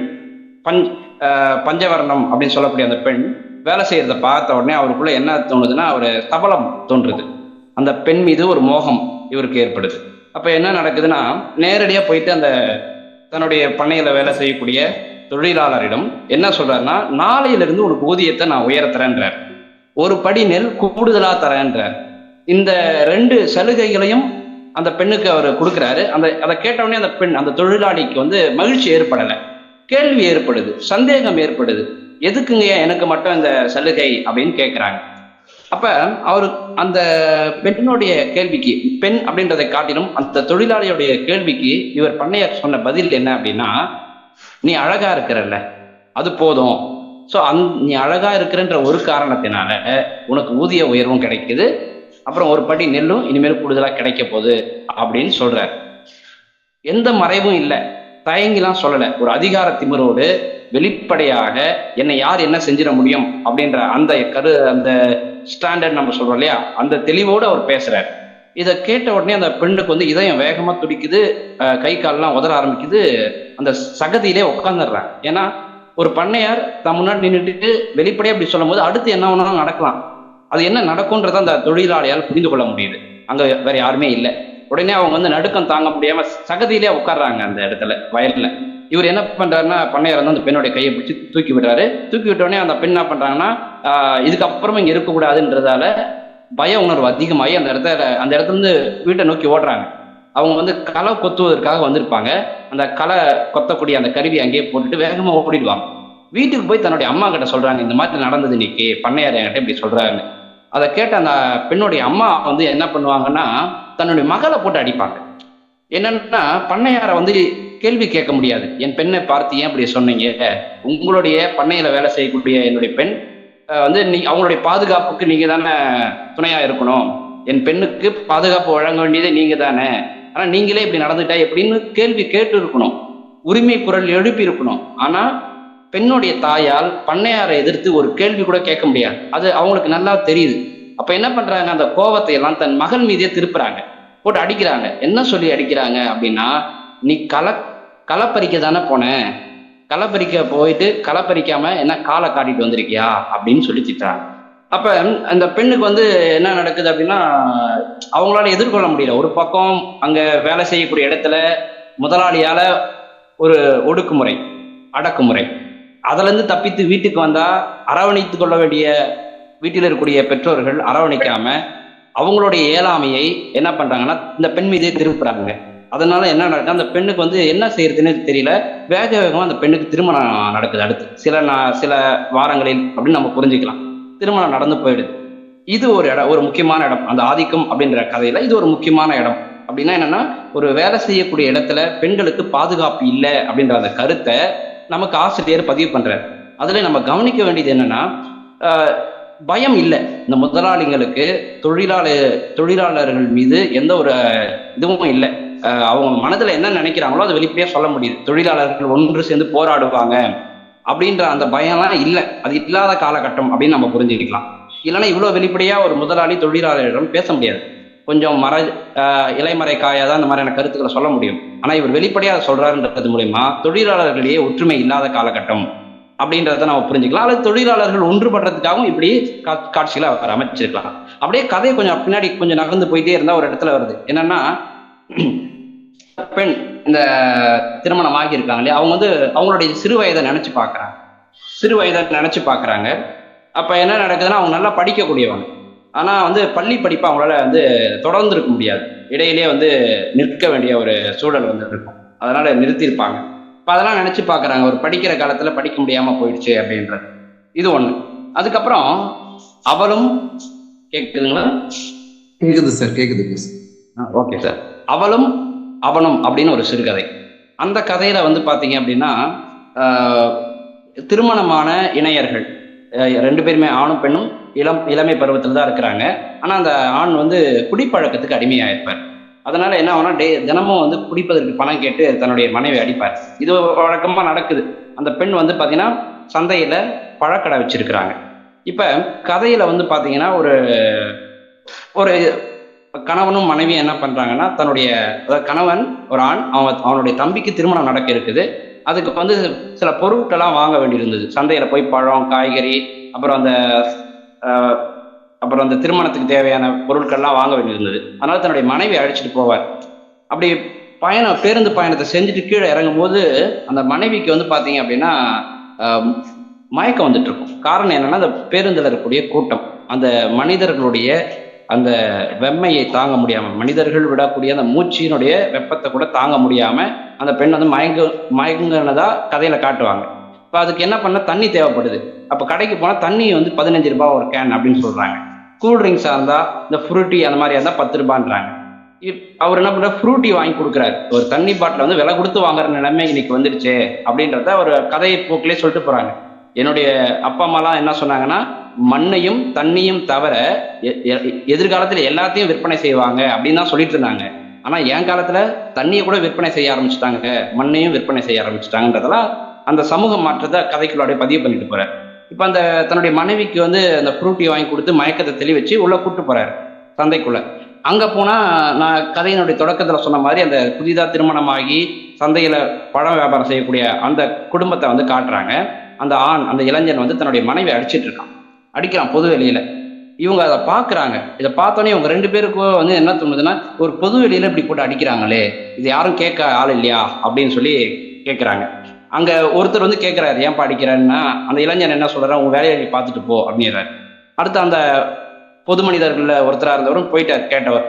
பஞ்சவர்ணம் அப்படின்னு சொல்லக்கூடிய அந்த பெண் வேலை செய்யறத பார்த்த உடனே அவருக்குள்ள என்ன தோணுதுன்னா, ஒரு சபலம் தோன்றுது. அந்த பெண் மீது ஒரு மோகம் இவருக்கு ஏற்படுது. அப்ப என்ன நடக்குதுன்னா, நேரடியா போயிட்டு அந்த தன்னுடைய பண்ணையில வேலை செய்யக்கூடிய தொழிலாளரிடம் என்ன சொல்றாருன்னா, நாளையிலிருந்து உனக்கு ஊதியத்தை நான் உயர்த்துறேன்றார். ஒரு படி நெல் கூடுதலா தரேன்றார். இந்த 2 சலுகைகளையும் அந்த பெண்ணுக்கு அவர் கொடுக்குறாரு. அதை கேட்டவுடனே அந்த பெண், அந்த தொழிலாளிக்கு வந்து மகிழ்ச்சி ஏற்படலை, கேள்வி ஏற்படுது, சந்தேகம் ஏற்படுது. எதுக்குங்க எனக்கு மட்டும் இந்த சலுகை அப்படின்னு கேட்குறாங்க. அப்ப அவரு அந்த பெண்ணுடைய கேள்விக்கு, பெண் அப்படின்றதை காட்டிலும் அந்த தொழிலாளியுடைய கேள்விக்கு இவர் பண்ணையார் சொன்ன பதில் என்ன அப்படின்னா, நீ அழகா இருக்கிறல்ல, அது போதும். ஸோ நீ அழகா இருக்கிறன்ற ஒரு காரணத்தினால உனக்கு ஊதிய உயர்வும் கிடைக்குது, அப்புறம் ஒரு படி நெல்லும் இனிமேல் கூடுதலா கிடைக்க போகுது அப்படின்னு சொல்றார். எந்த மறைவும் இல்லை, தயங்கிலாம் சொல்லலை. ஒரு அதிகார திமிரோடு வெளிப்படையாக என்னை யார் என்ன செஞ்சிட முடியும் அப்படின்ற அந்த ஸ்டாண்டர்ட் நம்ம சொல்றோம் இல்லையா, அந்த தெளிவோடு அவர் பேசுறார். இதை கேட்ட உடனே அந்த பெண்ணுக்கு வந்து இதயம் வேகமா துடிக்குது, கை கால்லாம் உதற ஆரம்பிக்குது, அந்த சகதியிலே உட்காந்துடுறாங்க. ஏன்னா ஒரு பண்ணையார் தான் முன்னாடி நின்றுட்டு வெளிப்படையா அப்படி சொல்லும் போது அடுத்து என்ன வேணாலும் நடக்கலாம். அது என்ன நடக்கும்ன்றத அந்த தொழிலாளியால் புரிந்து கொள்ள முடியுது. அங்க வேற யாருமே இல்லை. உடனே அவங்க வந்து நடுக்கம் தாங்க முடியாம சகதியிலே உட்கார்றாங்க அந்த இடத்துல, வயல்ல. இவர் என்ன பண்றாருன்னா, பண்ணையார் வந்து அந்த பெண்ணுடைய கையை பிடிச்சி தூக்கி விடுறாரு. தூக்கி விட்டோடனே அந்த பெண் என்ன பண்றாங்கன்னா, இதுக்கப்புறமா இங்க இருக்கக்கூடாதுன்றதால பய உணர்வு அதிகமாகி அந்த இடத்துல இருந்து வீட்டை நோக்கி ஓடுறாங்க. அவங்க வந்து களை கொத்துவதற்காக வந்திருப்பாங்க. அந்த களை கொத்தக்கூடிய அந்த கருவி அங்கேயே போட்டுட்டு வேகமா ஓடிடுவாங்க. வீட்டுக்கு போய் தன்னுடைய அம்மா கிட்ட சொல்றாங்க, இந்த மாதிரி நடந்தது இன்னைக்கு, பண்ணையார் என்கிட்ட இப்படி சொல்றாருன்னு. அதை கேட்ட அந்த பெண்ணுடைய அம்மா வந்து என்ன பண்ணுவாங்கன்னா, தன்னுடைய மகளை போட்டு அடிப்பாங்க. என்னன்னா, பண்ணையாரை வந்து கேள்வி கேட்க முடியாது. என் பெண்ணை பார்த்து ஏன் இப்படி சொன்னீங்க, உங்களுடைய பண்ணையில வேலை செய்யக்கூடிய என்னுடைய பெண் வந்து அவங்களுடைய பாதுகாப்புக்கு நீங்க தானே துணையா இருக்கணும், என் பெண்ணுக்கு பாதுகாப்பு வழங்க வேண்டியதே நீங்க தானே, ஆனா நீங்களே இப்படி நடந்துட்டா எப்படின்னு கேள்வி கேட்டு இருக்கணும், உரிமை குரல் எழுப்பி இருக்கணும். ஆனா பெண்ணுடைய தாயால் பண்ணையாரை எதிர்த்து ஒரு கேள்வி கூட கேட்க முடியாது. அது அவங்களுக்கு நல்லா தெரியுது. அப்ப என்ன பண்றாங்க, அந்த கோபத்தை எல்லாம் தன் மகள் மீதே திருப்புறாங்க, போட்டு அடிக்கிறாங்க. என்ன சொல்லி அடிக்கிறாங்க அப்படின்னா, நீ களப்பறிக்க தானே போன, களப்பறிக்க போயிட்டு களப்பறிக்காம என்ன காலை காட்டிட்டு வந்திருக்கியா அப்படின்னு சொல்லி திட்டுறாங்க. அப்ப அந்த பெண்ணுக்கு வந்து என்ன நடக்குது அப்படின்னா, அவங்களால எதிர்கொள்ள முடியல. ஒரு பக்கம் அங்க வேலை செய்யக்கூடிய இடத்துல முதலாளியால ஒரு ஒடுக்குமுறை, அடக்குமுறை, அதுல இருந்து தப்பித்து வீட்டுக்கு வந்தா அரவணைத்து கொள்ள வேண்டிய வீட்டில் இருக்கக்கூடிய பெற்றோர்கள் அரவணைக்காம அவங்களுடைய இயலாமையை என்ன பண்றாங்கன்னா இந்த பெண் மீதே திருப்புறாங்க. அதனால என்ன நடக்குது, அந்த பெண்ணுக்கு வந்து என்ன செய்யறதுன்னு தெரியல, வேக வேகமா அந்த பெண்ணுக்கு திருமணம் நடக்குது. அடுத்து சில வாரங்களில் அப்படின்னு நம்ம புரிஞ்சுக்கலாம், திருமணம் நடந்து போயிடுது. இது ஒரு இடம், ஒரு முக்கியமான இடம். அந்த ஆதிக்கம் அப்படின்ற கதையில இது ஒரு முக்கியமான இடம். அப்படின்னா என்னன்னா, ஒரு வேலை செய்யக்கூடிய இடத்துல பெண்களுக்கு பாதுகாப்பு இல்லை அப்படின்ற அந்த கருத்தை நமக்கு ஆசிரியர் பதிவு பண்றாரு. அதுல நம்ம கவனிக்க வேண்டியது என்னன்னா, பயம் இல்லை இந்த முதலாளிகளுக்கு, தொழிலாளர்கள் மீது எந்த ஒரு இதுவும் இல்லை. அவங்க மனதுல என்ன நினைக்கிறாங்களோ அதை வெளிப்படையா சொல்ல முடியுது. தொழிலாளர்கள் ஒன்று சேர்ந்து போராடுவாங்க அப்படின்ற அந்த பயம்லாம் இல்லை. அது இல்லாத காலகட்டம் அப்படின்னு நம்ம புரிஞ்சுக்கலாம். இல்லைன்னா இவ்வளவு வெளிப்படையா ஒரு முதலாளி தொழிலாளரிடம் பேச முடியாது. கொஞ்சம் இலைமறை காயாதான் இந்த மாதிரியான கருத்துக்களை சொல்ல முடியும். ஆனா இவர் வெளிப்படையா சொல்றாருன்றது மூலயமா தொழிலாளர்களிடையே ஒற்றுமை இல்லாத காலகட்டம் அப்படின்றத நம்ம புரிஞ்சுக்கலாம். அல்லது தொழிலாளர்கள் ஒன்றுபடுறதுக்காகவும் இப்படி காட்சிகளை அவர் அமைச்சிருக்கலாம். அப்படியே கதையை கொஞ்சம் பின்னாடி கொஞ்சம் நகர்ந்து போயிட்டே இருந்தா ஒரு இடத்துல வருது. என்னன்னா, பெண் இந்த திருமணம் ஆகி இருக்காங்க இல்லையா, அவங்க வந்து அவங்களுடைய சிறு வயதை நினைச்சு பாக்குறாங்க. அப்ப என்ன நடக்குதுன்னா, அவங்க நல்லா படிக்கக்கூடியவங்க. ஆனா வந்து பள்ளி படிப்பை அவங்களால வந்து தொடர்ந்து இருக்க முடியாது, இடையிலேயே வந்து நிற்க வேண்டிய ஒரு சூழல் வந்து இருக்கும். அதனால நிறுத்தியிருப்பாங்க. இப்போ அதெல்லாம் நினைச்சு பாக்குறாங்க, ஒரு படிக்கிற காலத்துல படிக்க முடியாம போயிடுச்சு அப்படின்றது. இது ஒண்ணு. அதுக்கப்புறம் அவளும், கேக்குதுங்களா? கேக்குது சார், கேக்குது. Okay sir. அவளும் அவனும் அப்படின்னு ஒரு சிறுகதை. அந்த கதையில வந்து பாத்தீங்க அப்படின்னா, திருமணமான இணையர்கள் 2 பேருமே, ஆணும் பெண்ணும் இளமை பருவத்தில் தான் இருக்கிறாங்க. ஆனா அந்த ஆண் வந்து குடிப்பழக்கத்துக்கு அடிமையாயிருப்பார். அதனால என்ன ஆகும்னா, தினமும் வந்து குடிப்பதற்கு பணம் கேட்டு தன்னுடைய மனைவி அடிப்பார். இது வழக்கமா நடக்குது. அந்த பெண் வந்து பார்த்தீங்கன்னா சந்தையில் பழக்கடை வச்சிருக்கிறாங்க. இப்போ கதையில் வந்து பார்த்தீங்கன்னா ஒரு ஒரு கணவனும் மனைவியும் என்ன பண்ணுறாங்கன்னா தன்னுடைய, அதாவது கணவன் ஒரு ஆண், அவனுடைய தம்பிக்கு திருமணம் நடக்க இருக்குது. அதுக்கு வந்து சில பொருட்கள்லாம் வாங்க வேண்டியிருந்தது. சந்தையில் போய் பழம், காய்கறி, அப்புறம் அந்த திருமணத்துக்கு தேவையான பொருட்கள்லாம் வாங்க வேண்டியிருந்தது. அதனால தன்னுடைய மனைவி அழைச்சிட்டு போவார். அப்படி பேருந்து பயணத்தை செஞ்சுட்டு கீழே இறங்கும் போது அந்த மனைவிக்கு வந்து பார்த்தீங்க அப்படின்னா மயக்கம் வந்துட்டு இருக்கும். காரணம் என்னன்னா, அந்த பேருந்தில் இருக்கக்கூடிய கூட்டம், அந்த மனிதர்களுடைய அந்த வெம்மையை தாங்க முடியாம, மனிதர்கள் விடக்கூடிய அந்த மூச்சினுடைய வெப்பத்தை கூட தாங்க முடியாம அந்த பெண் வந்து மயங்கினதா கதையில காட்டுவாங்க. இப்போ அதுக்கு என்ன பண்ண, தண்ணி தேவைப்படுது. அப்போ கடைக்கு போனால் தண்ணி வந்து 15 ரூபாய் ஒரு கேன் அப்படின்னு சொல்றாங்க. கூல்ட்ரிங்க்ஸாக இருந்தால், இந்த ஃப்ரூட்டி அந்த மாதிரி இருந்தால் 10 ரூபான்றாங்க. அவர் என்ன பண்ற, ஃப்ரூட்டி வாங்கி கொடுக்குறாரு. ஒரு தண்ணி பாட்டில் வந்து விலை கொடுத்து வாங்குற நிலைமை இன்னைக்கு வந்துடுச்சு அப்படின்றத ஒரு கதை போக்கிலே சொல்லிட்டு போறாங்க. என்னுடைய அப்பா அம்மாலாம் என்ன சொன்னாங்கன்னா, மண்ணையும் தண்ணியும் தவிர எதிர்காலத்தில் எல்லாத்தையும் விற்பனை செய்வாங்க அப்படின்னு தான் சொல்லிட்டு இருந்தாங்க. ஆனா என் காலத்துல தண்ணியை கூட விற்பனை செய்ய ஆரம்பிச்சுட்டாங்க, மண்ணையும் விற்பனை செய்ய ஆரம்பிச்சுட்டாங்கன்றதெல்லாம் அந்த சமூக மாற்றத்தை கதைக்குள்ளாடைய பதிவு பண்ணிட்டு போறாரு. இப்ப அந்த தன்னுடைய மனைவிக்கு வந்து அந்த ஃப்ரூட்டி வாங்கி கொடுத்து மயக்கத்தை தெளி வச்சு உள்ள கூட்டு போறாரு சந்தைக்குள்ள. அங்க போனா, நான் கதையினுடைய தொடக்கத்துல சொன்ன மாதிரி அந்த புதிதா திருமணமாகி சந்தையில பழம் வியாபாரம் செய்யக்கூடிய அந்த குடும்பத்தை வந்து காட்டுறாங்க. அந்த ஆண், அந்த இளைஞன் வந்து தன்னுடைய மனைவி அடிக்கிறான் பொது வெளியில. இவங்க அதை பாக்குறாங்க. இதை பார்த்தோன்னே இவங்க 2 பேருக்கும் வந்து என்ன தோணுதுன்னா, ஒரு பொது வெளியில இப்படி போட்டு அடிக்கிறாங்களே, இது யாரும் கேட்க ஆள் இல்லையா அப்படின்னு சொல்லி கேட்கிறாங்க. அங்க ஒருத்தர் வந்து கேட்கிறாரு, ஏன்பா அடிக்கிறாருன்னா, அந்த இளைஞன் என்ன சொல்றாரு, உங்க வேலையை நீ பார்த்துட்டு போ அப்படின்றாரு. அடுத்து அந்த பொது மனிதர்கள்ல ஒருத்தரா இருந்தவரும் போயிட்டார் கேட்டவர்.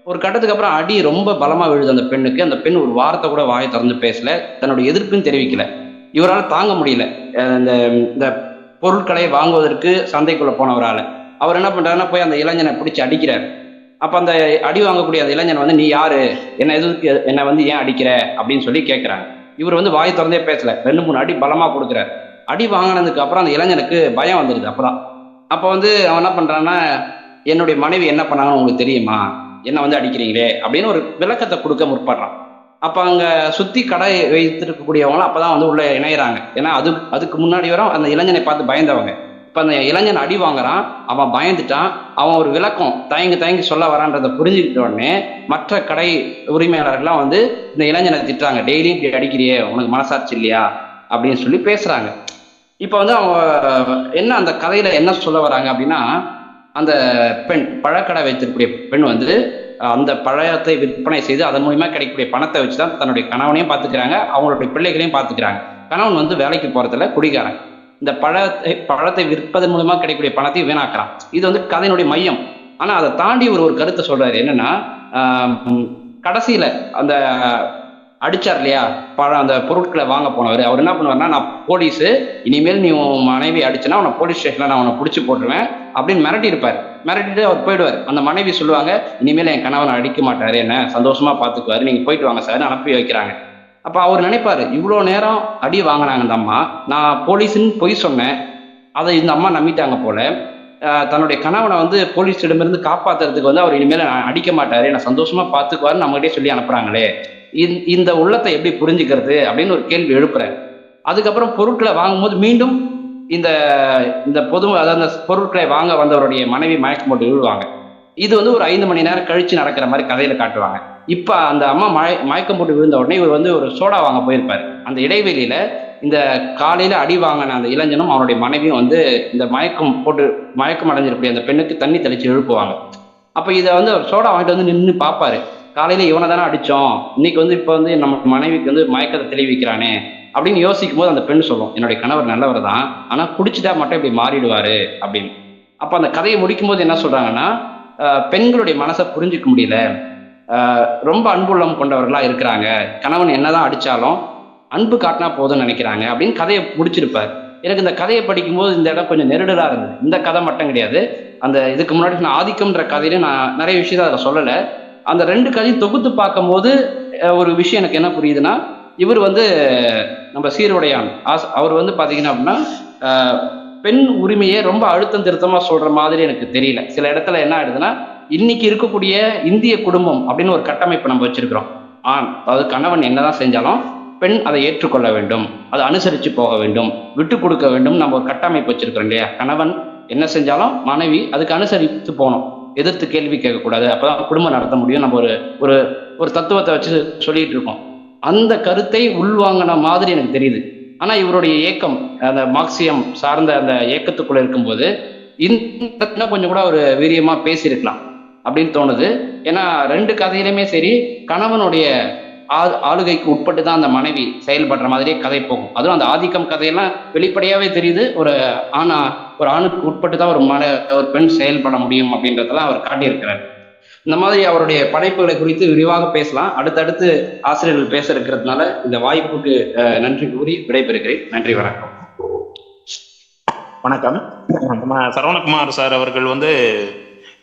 ஒரு கட்டத்துக்கு அப்புறம் அடி ரொம்ப பலமா விழுது அந்த பெண்ணுக்கு. அந்த பெண் ஒரு வார்த்தை கூட வாயை திறந்து பேசல, தன்னுடைய எதிர்ப்பும் தெரிவிக்கல. இவரால் தாங்க முடியல. இந்த பொருட்களை வாங்குவதற்கு சந்தைக்குள்ள போனவரால் அவர் என்ன பண்றாருன்னா, போய் அந்த இளைஞனை பிடிச்சி அடிக்கிறார். அப்ப அந்த அடி வாங்கக்கூடிய அந்த இளைஞன் வந்து, நீ யாரு, என்ன வந்து ஏன் அடிக்கிற அப்படின்னு சொல்லி கேட்கிறாங்க. இவர் வந்து வாய் திறந்தே பேசல, 2-3 அடி பலமா கொடுக்குறாரு. அடி வாங்கினதுக்கு அப்புறம் அந்த இளைஞனுக்கு பயம் வந்துடுது. அப்ப வந்து அவன் என்ன பண்றான்னா, என்னுடைய மனைவி என்ன பண்ணாங்கன்னு உங்களுக்கு தெரியுமா, என்ன வந்து அடிக்கிறீங்களே அப்படின்னு ஒரு விளக்கத்தை கொடுக்க முற்படுறான். அப்ப அங்க சுத்தி கடை வைத்திருக்கக்கூடியவங்களும் அப்பதான் வந்து உள்ள இணையறாங்க. ஏன்னா அதுக்கு முன்னாடி வரும் அந்த இளைஞனை பார்த்து பயந்தவங்க. இப்ப அந்த இளைஞன் அடி வாங்குறான், அவன் பயந்துட்டான். அவன் ஒரு விளக்கம் தயங்கி சொல்ல வரான்றதை புரிஞ்சுக்கிட்ட உடனே மற்ற கடை உரிமையாளர்கள்லாம் வந்து இந்த இளைஞனை திட்டுறாங்க, டெய்லியும் இப்படி அடிக்கிறியே, உனக்கு மனசாட்சி இல்லையா அப்படின்னு சொல்லி பேசுறாங்க. இப்ப வந்து அவன் என்ன, அந்த கதையில என்ன சொல்ல வராங்க அப்படின்னா, அந்த பெண், பழக்கடை வைத்திருக்கக்கூடிய பெண் வந்து அந்த பழத்தை விற்பனை செய்து அதன் மூலியமா கிடைக்கக்கூடிய பணத்தை வச்சுதான் தன்னுடைய கணவனையும் பார்த்துக்கிறாங்க, அவங்களுடைய பிள்ளைகளையும் பார்த்துக்கிறாங்க. கணவன் வந்து வேலைக்கு போறதுல குடிகாரன். இந்த பழத்தை விற்பதன் மூலமா கிடைக்கக்கூடிய பணத்தையும் வீணாக்குறான். இது வந்து கதையினுடைய மையம். ஆனா அதை தாண்டி ஒரு கருத்தை சொல்றாரு. என்னன்னா, கடைசியில அந்த அடிச்சார் இல்லையா அந்த பொருட்களை வாங்க போனவர், அவர் என்ன பண்ணுவார்னா, நான் போலீஸு, இனிமேல் நீ உன் மனைவி அடிச்சுன்னா உன்னை போலீஸ் ஸ்டேஷன்ல நான் உன்னை பிடிச்சி போட்டுருவேன் அப்படின்னு மிரட்டிட்டு அவர் போயிடுவார். அந்த மனைவி சொல்லுவாங்க, இனிமேல் என் கணவன் அடிக்க மாட்டாரு, என்ன சந்தோஷமா பார்த்துக்குவாரு, நீங்க போயிட்டு வாங்க சார் அனுப்பி வைக்கிறாங்க. அப்ப அவர் நினைப்பாரு, இவ்வளோ நேரம் அடி வாங்கினாங்க இந்த அம்மா, நான் போலீஸ்ன்னு பொய் சொன்னேன், அதை இந்த அம்மா நம்பிட்டாங்க போல. தன்னுடைய கணவனை வந்து போலீஸிடமிருந்து காப்பாத்துறதுக்கு வந்து அவர் இனிமேல் அடிக்க மாட்டாரு, என்ன சந்தோஷமா பார்த்துக்குவாரு நம்மகிட்டே சொல்லி அனுப்புறாங்களே, இந்த உள்ளத்தை எப்படி புரிஞ்சுக்கிறது அப்படின்னு ஒரு கேள்வி எழுப்புறேன். அதுக்கப்புறம் பொருட்களை வாங்கும்போது மீண்டும் இந்த அதாவது அந்த பொருட்களை வாங்க வந்தவருடைய மனைவி மயக்கம் போட்டு விழுவாங்க. இது வந்து ஒரு 5 மணி நேரம் கழிச்சு நடக்கிற மாதிரி கதையில காட்டுவாங்க. இப்ப அந்த அம்மா மயக்கம் போட்டு விழுந்த உடனே இவர் வந்து ஒரு சோடா வாங்க போயிருப்பாரு. அந்த இடைவெளியில இந்த காலையில அடி வாங்கின அந்த இளைஞனும் அவனுடைய மனைவியும் வந்து இந்த மயக்கம் அடைஞ்சிருக்கூடிய அந்த பெண்ணுக்கு தண்ணி தெளிச்சு எழுப்புவாங்க. அப்ப இதை வந்து அவர் சோடா வாங்கிட்டு வந்து நின்று பார்ப்பாரு. காலையில இவனை தானே அடிச்சோம், இன்னைக்கு வந்து இப்ப வந்து நம்ம மனைவிக்கு வந்து மயக்கத்தை தெளிவிக்கிறானே அப்படின்னு யோசிக்கும் போது அந்த பெண் சொல்லும், என்னுடைய கணவர் நல்லவர் தான், ஆனா குடிச்சிட்டா மட்டும் இப்படி மாறிடுவாரு அப்படின்னு. அப்ப அந்த கதையை முடிக்கும் போது என்ன சொல்றாங்கன்னா, பெண்களுடைய மனசை புரிஞ்சுக்க முடியல, ரொம்ப அன்புள்ளம் கொண்டவர்களா இருக்கிறாங்க, கணவன் என்னதான் அடிச்சாலும் அன்பு காட்டினா போதும்னு நினைக்கிறாங்க அப்படின்னு கதையை முடிச்சிருப்பார். எனக்கு இந்த கதையை படிக்கும்போது இந்த இடம் கொஞ்சம் நெருடலா இருந்தது. இந்த கதை மட்டும் கிடையாது, அந்த இதுக்கு முன்னாடி நான் ஆதிக்கம்ன்ற கதையில நான் நிறைய விஷயத்த அதை சொல்லலை. அந்த 2 கதையும் தொகுத்து பார்க்கும் போது ஒரு விஷயம் எனக்கு என்ன புரியுதுன்னா, இவர் வந்து நம்ம சீருடையான் அவர் வந்து பாத்தீங்கன்னா அப்படின்னா பெண் உரிமையை ரொம்ப அழுத்தம் திருத்தமா சொல்ற மாதிரி எனக்கு தெரியல. சில இடத்துல என்ன ஆயிடுதுன்னா, இன்னைக்கு இருக்கக்கூடிய இந்திய குடும்பம் அப்படின்னு ஒரு கட்டமைப்பு நம்ம வச்சிருக்கிறோம். அதாவது கணவன் என்னதான் செஞ்சாலும் பெண் அதை ஏற்றுக்கொள்ள வேண்டும், அதை அனுசரித்து போக வேண்டும், விட்டு கொடுக்க வேண்டும். நம்ம ஒரு கட்டமைப்பு வச்சிருக்கிறோம் இல்லையா? கணவன் என்ன செஞ்சாலும் மனைவி அதுக்கு அனுசரித்து போகணும், எதிர்த்து கேள்வி கேட்கக்கூடாது, அப்பதான் குடும்பம் நடத்த முடியும். நம்ம ஒரு ஒரு ஒரு தத்துவத்தை வச்சு சொல்லிட்டு இருக்கோம். அந்த கருத்தை உள்வாங்கின மாதிரி எனக்கு தெரியுது. ஆனா இவருடைய இயக்கம், அந்த மார்க்சியம் சார்ந்த அந்த இயக்கத்துக்குள்ள இருக்கும்போது இன்னும் கொஞ்சம் கூட ஒரு வீரியமா பேசியிருக்கலாம் அப்படின்னு தோணுது. ஏன்னா ரெண்டு கதையிலுமே சரி, கணவனுடைய ஆளுகைக்கு உட்பட்டு தான் அந்த மனைவி செயல்படுற மாதிரியே கதை போகும். அதுவும் அந்த ஆதிக்கம் கதையெல்லாம் வெளிப்படையாவே தெரியுது. ஒரு ஆணுக்கு உட்பட்டு தான் ஒரு பெண் செயல்பட முடியும் அப்படின்றதெல்லாம் அவர் காட்டியிருக்கிறார். இந்த மாதிரி அவருடைய படைப்புகளை குறித்து விரிவாக பேசலாம். அடுத்தடுத்து ஆசிரியர்கள் பேச இருக்கிறதுனால இந்த வாய்ப்புக்கு நன்றி கூறி விடைபெறுகிறேன். நன்றி, வணக்கம். வணக்கம். நம்ம சரவணகுமார் சார் அவர்கள்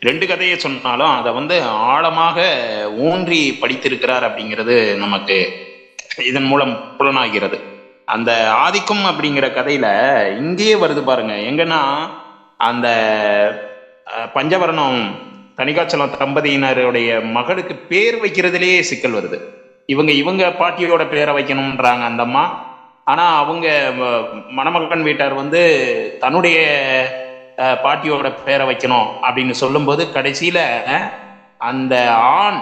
ரெண்டு கதையை சொன்னாலும் அதை ஆழமாக ஊன்றி படித்திருக்கிறார் அப்படிங்கிறது நமக்கு இதன் மூலம் புலனாகிறது. அந்த ஆதிக்கம் அப்படிங்கிற கதையில இங்கேயே வருது பாருங்க. எங்கன்னா அந்த பஞ்சவர்ணம் தணிகாச்சலம் தம்பதியினருடைய மகளுக்கு பேர் வைக்கிறதுலேயே சிக்கல் வருது. இவங்க பாட்டியோட பேரை வைக்கணும்ன்றாங்க அந்த அம்மா. ஆனா அவங்க மணமகன் வீட்டார் தன்னுடைய பாட்டியோட பேரை வைக்கணும் அப்படின்னு சொல்லும்போது கடைசியில அந்த ஆண்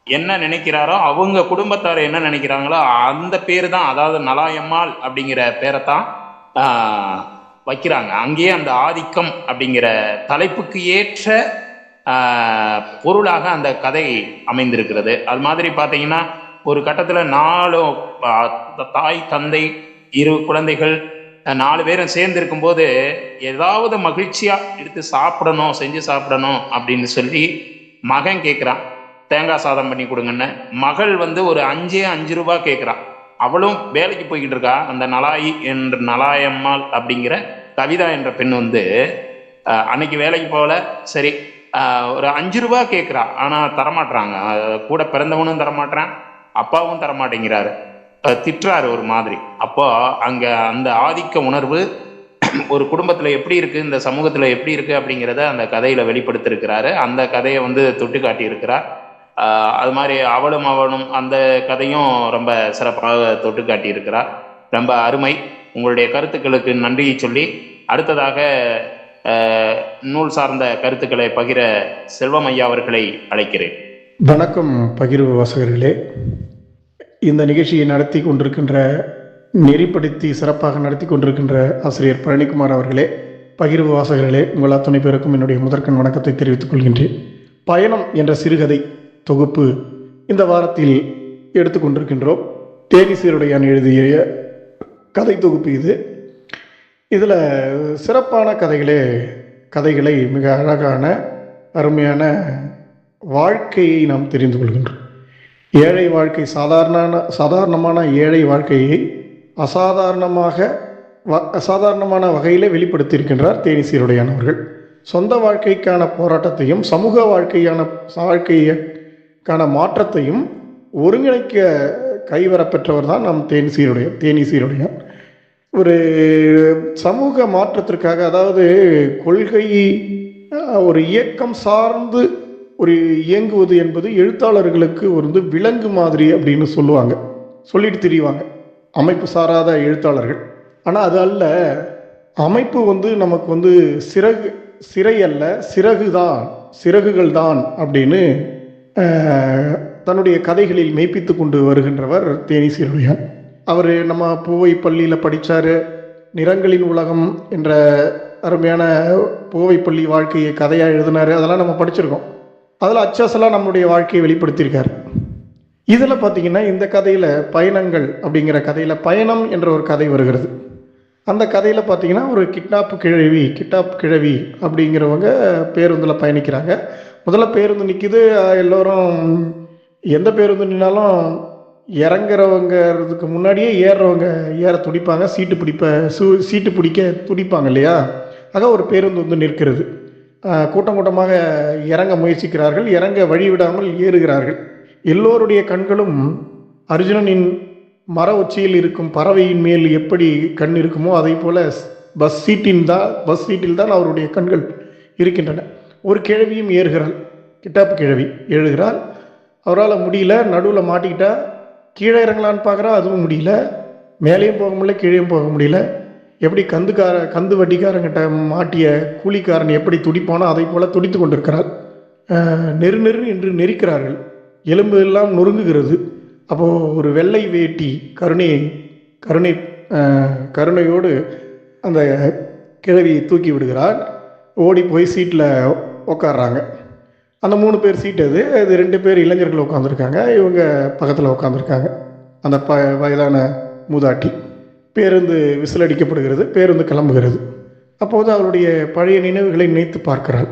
என்ன நினைக்கிறாரோ, அவங்க குடும்பத்தார் என்ன நினைக்கிறாங்களோ அந்த பேரு தான், அதாவது நலாயம்மாள் அப்படிங்கிற பேரைத்தான் வைக்கிறாங்க. அங்கேயே அந்த ஆதிக்கம் அப்படிங்கிற தலைப்புக்கு ஏற்ற பொருளாக அந்த கதை அமைந்திருக்கிறது. அது மாதிரி பார்த்தீங்கன்னா ஒரு கட்டத்துல 4 தாய் தந்தை 2 குழந்தைகள் 4 பேரும் சேர்ந்து இருக்கும்போது ஏதாவது மகிழ்ச்சியா எடுத்து சாப்பிடணும், செஞ்சு சாப்பிடணும் அப்படின்னு சொல்லி மகன் கேட்குறான், தேங்காய் சாதம் பண்ணி கொடுங்கன்னு. மகள் ஒரு 5 ரூபாய் கேட்குறான். அவளும் வேலைக்கு போய்கிட்டு இருக்கா. அந்த நலாயம்மாள் அப்படிங்கிற கவிதா என்ற பெண் அன்னைக்கு வேலைக்கு போகல. சரி, ஒரு 5 ரூபாய் கேட்குறா. ஆனால் தரமாட்டுறாங்க. கூட பிறந்தவனும் தரமாட்டுறான், அப்பாவும் தரமாட்டேங்கிறாரு, திட்டுறாரு ஒரு மாதிரி. அப்போ அங்கே அந்த ஆதிக்க உணர்வு ஒரு குடும்பத்தில் எப்படி இருக்கு, இந்த சமூகத்தில் எப்படி இருக்கு அப்படிங்கிறத அந்த கதையில வெளிப்படுத்திருக்கிறாரு. அந்த கதையை தொட்டு காட்டியிருக்கிறார். அது மாதிரி அவளும் அந்த கதையும் ரொம்ப சிறப்பாக தொட்டு காட்டியிருக்கிறார். ரொம்ப அருமை. உங்களுடைய கருத்துக்களுக்கு நன்றியை சொல்லி அடுத்ததாக நூல் சார்ந்த கருத்துக்களை பகிர செல்வம் ஐயா அவர்களை அழைக்கிறேன். வணக்கம் பகிர்வு வாசகர்களே. இந்த நிகழ்ச்சியை நடத்தி கொண்டிருக்கின்ற, நெறிப்படுத்தி சிறப்பாக நடத்தி கொண்டிருக்கின்ற ஆசிரியர் பழனிக்குமார் அவர்களே, பகிர்வு வாசகர்களே, உங்கள் அத்தனை பேருக்கும் என்னுடைய முதற்கண் வணக்கத்தை தெரிவித்துக் கொள்கின்றேன். பயணம் என்ற சிறுகதை தொகுப்பு இந்த வாரத்தில் எடுத்துக்கொண்டிருக்கின்றோம். தேனிசீருடையான் எழுதிய கதை தொகுப்பு இது. இதில் சிறப்பான கதைகளை மிக அழகான அருமையான வாழ்க்கையை நாம் தெரிந்து கொள்கின்றோம். ஏழை வாழ்க்கை, சாதாரணமான ஏழை வாழ்க்கையை அசாதாரணமான வகையில் வெளிப்படுத்தியிருக்கின்றார் தேனிசீருடையான் அவர்கள். சொந்த வாழ்க்கைக்கான போராட்டத்தையும் சமூக வாழ்க்கைக்கான மாற்றத்தையும் ஒருங்கிணைக்க கைவரப்பெற்றவர் தான் நம் தேனிசீருடையான். ஒரு சமூக மாற்றத்திற்காக, அதாவது கொள்கை ஒரு இயக்கம் சார்ந்து ஒரு இயங்குவது என்பது எழுத்தாளர்களுக்கு விலங்கு மாதிரி அப்படின்னு சொல்லிட்டு திரிவாங்க அமைப்பு சாராத எழுத்தாளர்கள். ஆனால் அது அல்ல. அமைப்பு நமக்கு சிறை அல்ல, சிறகுகள் தான் அப்படின்னு தன்னுடைய கதைகளில் மெய்ப்பித்து கொண்டு வருகின்றவர் தேனிசீருடையான். அவர் நம்ம பூவை பள்ளியில் படித்தார். நிறங்களின் உலகம் என்ற அருமையான பூவை பள்ளி வாழ்க்கையை கதையாக எழுதினார். அதெல்லாம் நம்ம படிச்சிருக்கோம். அதில் அச்சாசலாக நம்முடைய வாழ்க்கையை வெளிப்படுத்தியிருக்காரு. இதில் பார்த்திங்கன்னா இந்த கதையில் பயணங்கள் அப்படிங்கிற கதையில் பயணம் என்ற ஒரு கதை வருகிறது. அந்த கதையில் பார்த்திங்கன்னா ஒரு கிட்னாப் கிழவி அப்படிங்கிறவங்க பேருந்தில் பயணிக்கிறாங்க. முதல்ல பேருந்து நிற்கிது. எல்லோரும் எந்த பேருந்து நின்னாலும் இறங்குறவங்கிறதுக்கு முன்னாடியே ஏற துடிப்பாங்க, சீட்டு பிடிக்க துடிப்பாங்க இல்லையா? ஆக ஒரு பேருந்து நிற்கிறது. கூட்டமாக இறங்க முயற்சிக்கிறார்கள். இறங்க வழிவிடாமல் ஏறுகிறார்கள். எல்லோருடைய கண்களும் அர்ஜுனனின் மர உச்சியில் இருக்கும் பறவையின் மேல் எப்படி கண் இருக்குமோ அதை போல பஸ் சீட்டில் தான் அவருடைய கண்கள் இருக்கின்றன. ஒரு கிழவியும் ஏறுகிறாள். கிட்டாப்பு கிழவி எழுகிறாள். அவரால் முடியல, நடுவில் மாட்டிக்கிட்டா. கீழே இறங்கலான்னு பார்க்குறா, அதுவும் முடியல. மேலேயும் போக முடியல, கீழேயும் போக முடியல. எப்படி கந்து வட்டிக்காரங்கிட்ட மாட்டிய கூலிக்காரன் எப்படி துடிப்பானோ அதை போல துடித்து கொண்டிருக்கிறாள். நெரு நெரு என்று நெரிக்கிறார்கள், எலும்பு எல்லாம் நொறுங்குகிறது. அப்போது ஒரு வெள்ளை வேட்டி கருணையோடு அந்த கிழவியை தூக்கி விடுகிறார். ஓடி போய் சீட்டில் உட்காடுறாங்க. அந்த 3 பேர் சீட்டு அது 2 பேர் இளைஞர்கள் உட்காந்துருக்காங்க, இவங்க பக்கத்தில் உட்காந்துருக்காங்க. அந்த வயதான மூதாட்டி. பேருந்து விசில் அடிக்கப்படுகிறது, பேருந்து கிளம்புகிறது. அப்போது அவருடைய பழைய நினைவுகளை நினைத்து பார்க்கிறாள்.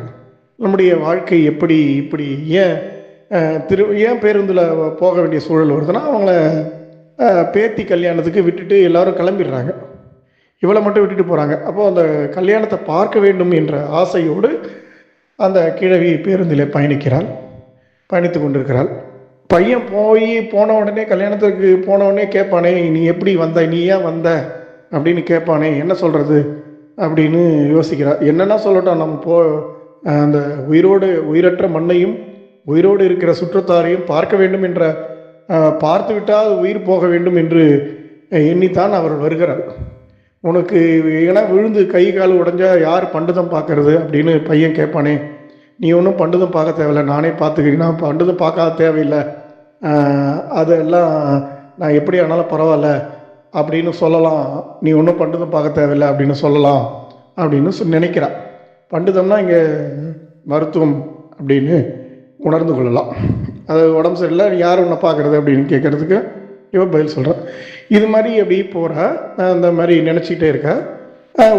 நம்முடைய வாழ்க்கை எப்படி இப்படி ஏன் பேருந்தில் போக வேண்டிய சூழல் வருதுன்னா, அவங்கள பேத்தி கல்யாணத்துக்கு விட்டுட்டு எல்லாரும் கிளம்பிடுறாங்க, இவளை மட்டும் விட்டுட்டு போகிறாங்க. அப்போது அந்த கல்யாணத்தை பார்க்க வேண்டும் என்ற ஆசையோடு அந்த கிழவி பேருந்தில் பயணித்து கொண்டிருக்கிறாள். பையன் போன உடனே, கல்யாணத்துக்கு போன உடனே கேட்பானே, நீ எப்படி வந்த, நீ ஏன் வந்த அப்படின்னு கேட்பானே, என்ன சொல்கிறது அப்படின்னு யோசிக்கிறாள். என்னென்னா சொல்லட்டும், நம்ம அந்த உயிரற்ற மண்ணையும் உயிரோடு இருக்கிற சுற்றத்தாரையும் பார்க்க வேண்டும் என்ற பார்த்து விட்டால் உயிர் போக வேண்டும் என்று எண்ணித்தான் அவர் வருகிறார். உனக்கு ஏன்னா விழுந்து கை கால் உடைஞ்சா யார் பண்டுதம் பார்க்கறது அப்படின்னு பையன் கேட்பானே, நீ ஒன்றும் பண்டுதம் பார்க்க தேவையில்லை, நானே பார்த்துக்கிறேன், நான் பண்டுதம் பார்க்காத தேவையில்லை, அதெல்லாம் நான் எப்படி ஆனாலும் பரவாயில்ல அப்படின்னு சொல்லலாம், நீ ஒன்றும் பண்டுதம் பார்க்க தேவையில்லை அப்படின்னு சொல்லலாம் அப்படின்னு நினைக்கிறான். பண்டுதம்னா இங்கே மருத்துவம் அப்படின்னு உணர்ந்து கொள்ளலாம். அது உடம்பு சரியில்லை, யார் உன்னை பார்க்குறது அப்படின்னு கேட்குறதுக்கு இவன் பதில் சொல்கிறான். இது மாதிரி அப்படி போகிறா, அந்த மாதிரி நினச்சிக்கிட்டே இருக்கா.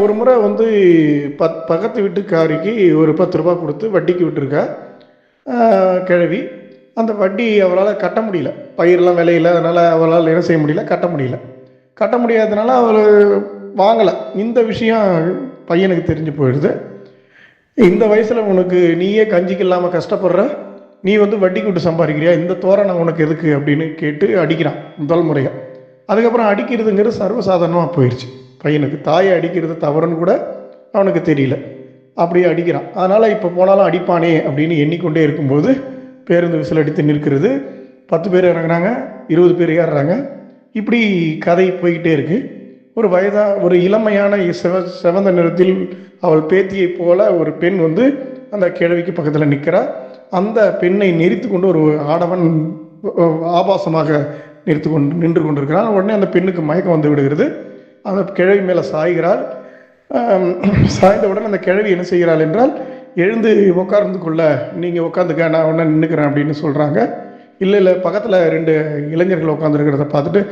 ஒரு முறை வந்து பக்கத்து வீட்டுக்காரிக்கு ஒரு 10 ரூபா கொடுத்து வட்டிக்கு விட்டுருக்கா கிழவி. அந்த வட்டி அவளால் கட்ட முடியல, பயிரெலாம் விலையில, அதனால் அவளால் என்ன செய்ய முடியல, கட்ட முடியாததுனால அவள் வாங்கலை. இந்த விஷயம் பையனுக்கு தெரிஞ்சு போயிடுது. இந்த வயசில் உனக்கு நீயே கஞ்சிக்கு இல்லாமல் கஷ்டப்படுற, நீ வந்து வட்டிக்கு விட்டு சம்பாதிக்கிறியா, இந்த தோரணை உனக்கு எதுக்கு அப்படின்னு கேட்டு அடிக்கிறான் முதல் முறையாக. அதுக்கப்புறம் அடிக்கிறதுங்கிறது சர்வசாதாரணமாக போயிடுச்சு. பையனுக்கு தாயை அடிக்கிறது தவறுன்னு கூட அவனுக்கு தெரியல, அப்படியே அடிக்கிறான். அதனால் இப்போ போனாலும் அடிப்பானே அப்படின்னு எண்ணிக்கொண்டே இருக்கும்போது பேருந்து விசில் அடித்து நிற்கிறது. 10 பேர் இறங்குறாங்க, 20 பேர் ஏறுறாங்க. இப்படி கதை போய்கிட்டே இருக்கு. ஒரு இளமையான செவந்த நிறத்தில் அவள் பேத்தியை போல ஒரு பெண் வந்து அந்த கிழவிக்கு பக்கத்தில் நிற்கிறா. அந்த பெண்ணை நெரித்து கொண்டு ஒரு ஆடவன் ஆபாசமாக நின்று கொண்டிருக்கிறான். உடனே அந்த பெண்ணுக்கு மயக்கம் வந்து விடுகிறது. அந்த கிழவி மேலே சாய்கிறாள். சாய்ந்தவுடன் அந்த கிழவி என்ன செய்கிறாள் என்றால், எழுந்து உட்கார்ந்து கொள்ள, நீங்கள் உட்காந்துக்க, நான் உடனே நின்றுக்கிறேன் அப்படின்னு சொல்கிறாங்க. இல்லை பக்கத்தில் 2 இளைஞர்கள் உட்காந்துருக்கிறத பார்த்துட்டு,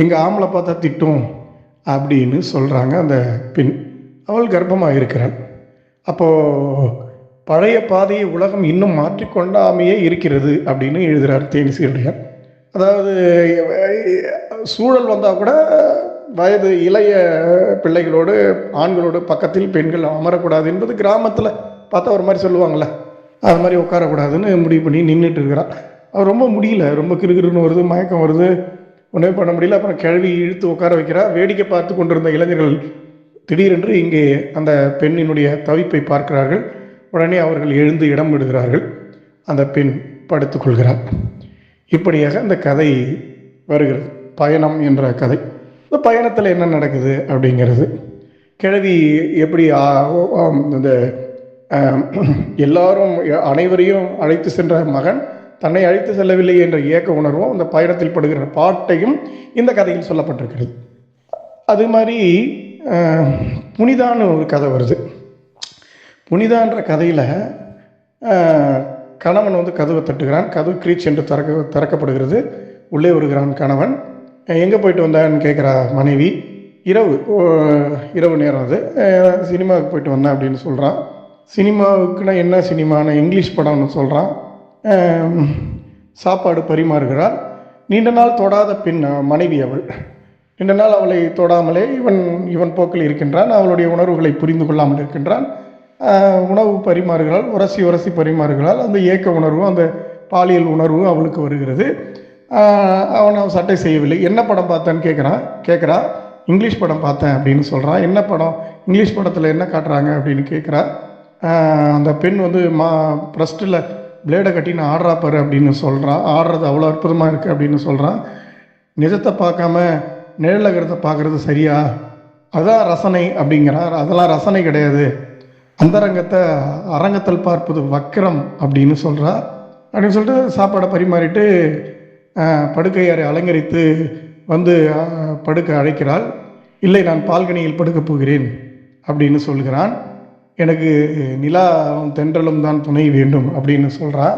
எங்கள் ஆம்பளை பார்த்தா திட்டும் அப்படின்னு சொல்கிறாங்க அந்த பெண். அவள் கர்ப்பமாக இருக்கிறாள். அப்போது பழைய பாதையை உலகம் இன்னும் மாற்றிக்கொண்டாமையே இருக்கிறது அப்படின்னு எழுதுகிறார் தேனிசியுடையார். அதாவது சூழல் வந்தால் கூட வயது இளைய பிள்ளைகளோடு ஆண்களோடு பக்கத்தில் பெண்கள் அமரக்கூடாது என்பது கிராமத்தில் பார்த்தா ஒரு மாதிரி சொல்லுவாங்கள்ல, அது மாதிரி உட்காரக்கூடாதுன்னு முடிவு பண்ணி நின்றுட்டு இருக்கிறான். அவர் ரொம்ப முடியல, ரொம்ப கிறுகிறுன்னு வருது, மயக்கம் வருது, ஒன்றுமே பண்ண முடியல. அப்புறம் கிழவி இழுத்து உட்கார வைக்கிறா. வேடிக்கை பார்த்து கொண்டிருந்த இளைஞர்கள் திடீரென்று இங்கே அந்த பெண்ணினுடைய தவிப்பை பார்க்கிறார்கள். உடனே அவர்கள் எழுந்து இடம் விடுகிறார்கள். அந்த பெண் படுத்துக்கொள்கிறார். இப்படியாக இந்த கதை வருகிறது, பயணம் என்ற கதை. இந்த பயணத்தில் என்ன நடக்குது அப்படிங்கிறது, கிழவி எப்படி இந்த எல்லாரும் அனைவரையும் அழைத்து சென்ற மகன் தன்னை அழைத்து செல்லவில்லை என்ற ஏக்க உணர்வும் அந்த பயணத்தில் படுகிற பாட்டையும் இந்த கதையில் சொல்லப்பட்டிருக்கிறது. அது மாதிரி புனிதான்னு ஒரு கதை வருது. புனிதான்ற கதையில் கணவன் வந்து கதவை தட்டுகிறான். கதவு கிரீச் என்று திறக்கப்படுகிறது. உள்ளே வருகிறான் கணவன். எங்கே போயிட்டு வந்தான்னு கேட்குறா மனைவி. இரவு நேரம் அது, சினிமாவுக்கு போயிட்டு வந்தேன் அப்படின்னு சொல்கிறான். சினிமாவுக்குன்னா என்ன சினிமான, இங்கிலீஷ் படம்னு சொல்கிறான். சாப்பாடு பரிமாறுகிறாள். நீண்ட நாள் தொடாத பெண் மனைவி அவள். நீண்ட நாள் அவளை தொடாமலே இவன் போக்கில் இருக்கின்றான். அவளுடைய உணர்வுகளை புரிந்து கொள்ளாமல் இருக்கின்றான். உணவு பரிமாறுகிறாள், உரசி பரிமாறுகிறாள். அந்த ஏக்க உணர்வு, அந்த பாலியல் உணர்வு அவளுக்கு வருகிறது. அவன் சட்டை செய்யவில்லை. என்ன படம் பார்த்தான்னு கேட்குறா. இங்கிலீஷ் படம் பார்த்தேன் அப்படின்னு சொல்கிறான். என்ன படம், இங்கிலீஷ் படத்தில் என்ன காட்டுறாங்க அப்படின்னு கேட்குறா. அந்த பெண் வந்து பிரஸ்ட்டில் பிளேடை கட்டி நான் ஆடுறா பாரு அப்படின்னு சொல்கிறான். ஆடுறது அவ்வளோ அற்புதமாக இருக்குது அப்படின்னு சொல்கிறான். நிஜத்தை பார்க்காம நிழலகிறத பார்க்குறது சரியா? அதான் ரசனை அப்படிங்கிறார். அதெல்லாம் ரசனை கிடையாது, அந்தரங்கத்தை அரங்கத்தில் பார்ப்பது வக்கிரம் அப்படின்னு சொல்கிறார். அப்படின்னு சொல்லிட்டு சாப்பாடை பரிமாறிட்டு படுக்கையறை அலங்கரித்து வந்து படுக்க அழைக்கிறாள். இல்லை, நான் பால்கனியில் படுக்கப் போகிறேன் அப்படின்னு சொல்கிறான். எனக்கு நிலாவும் தென்றலும் தான் துணை வேண்டும் அப்படின்னு சொல்கிறான்.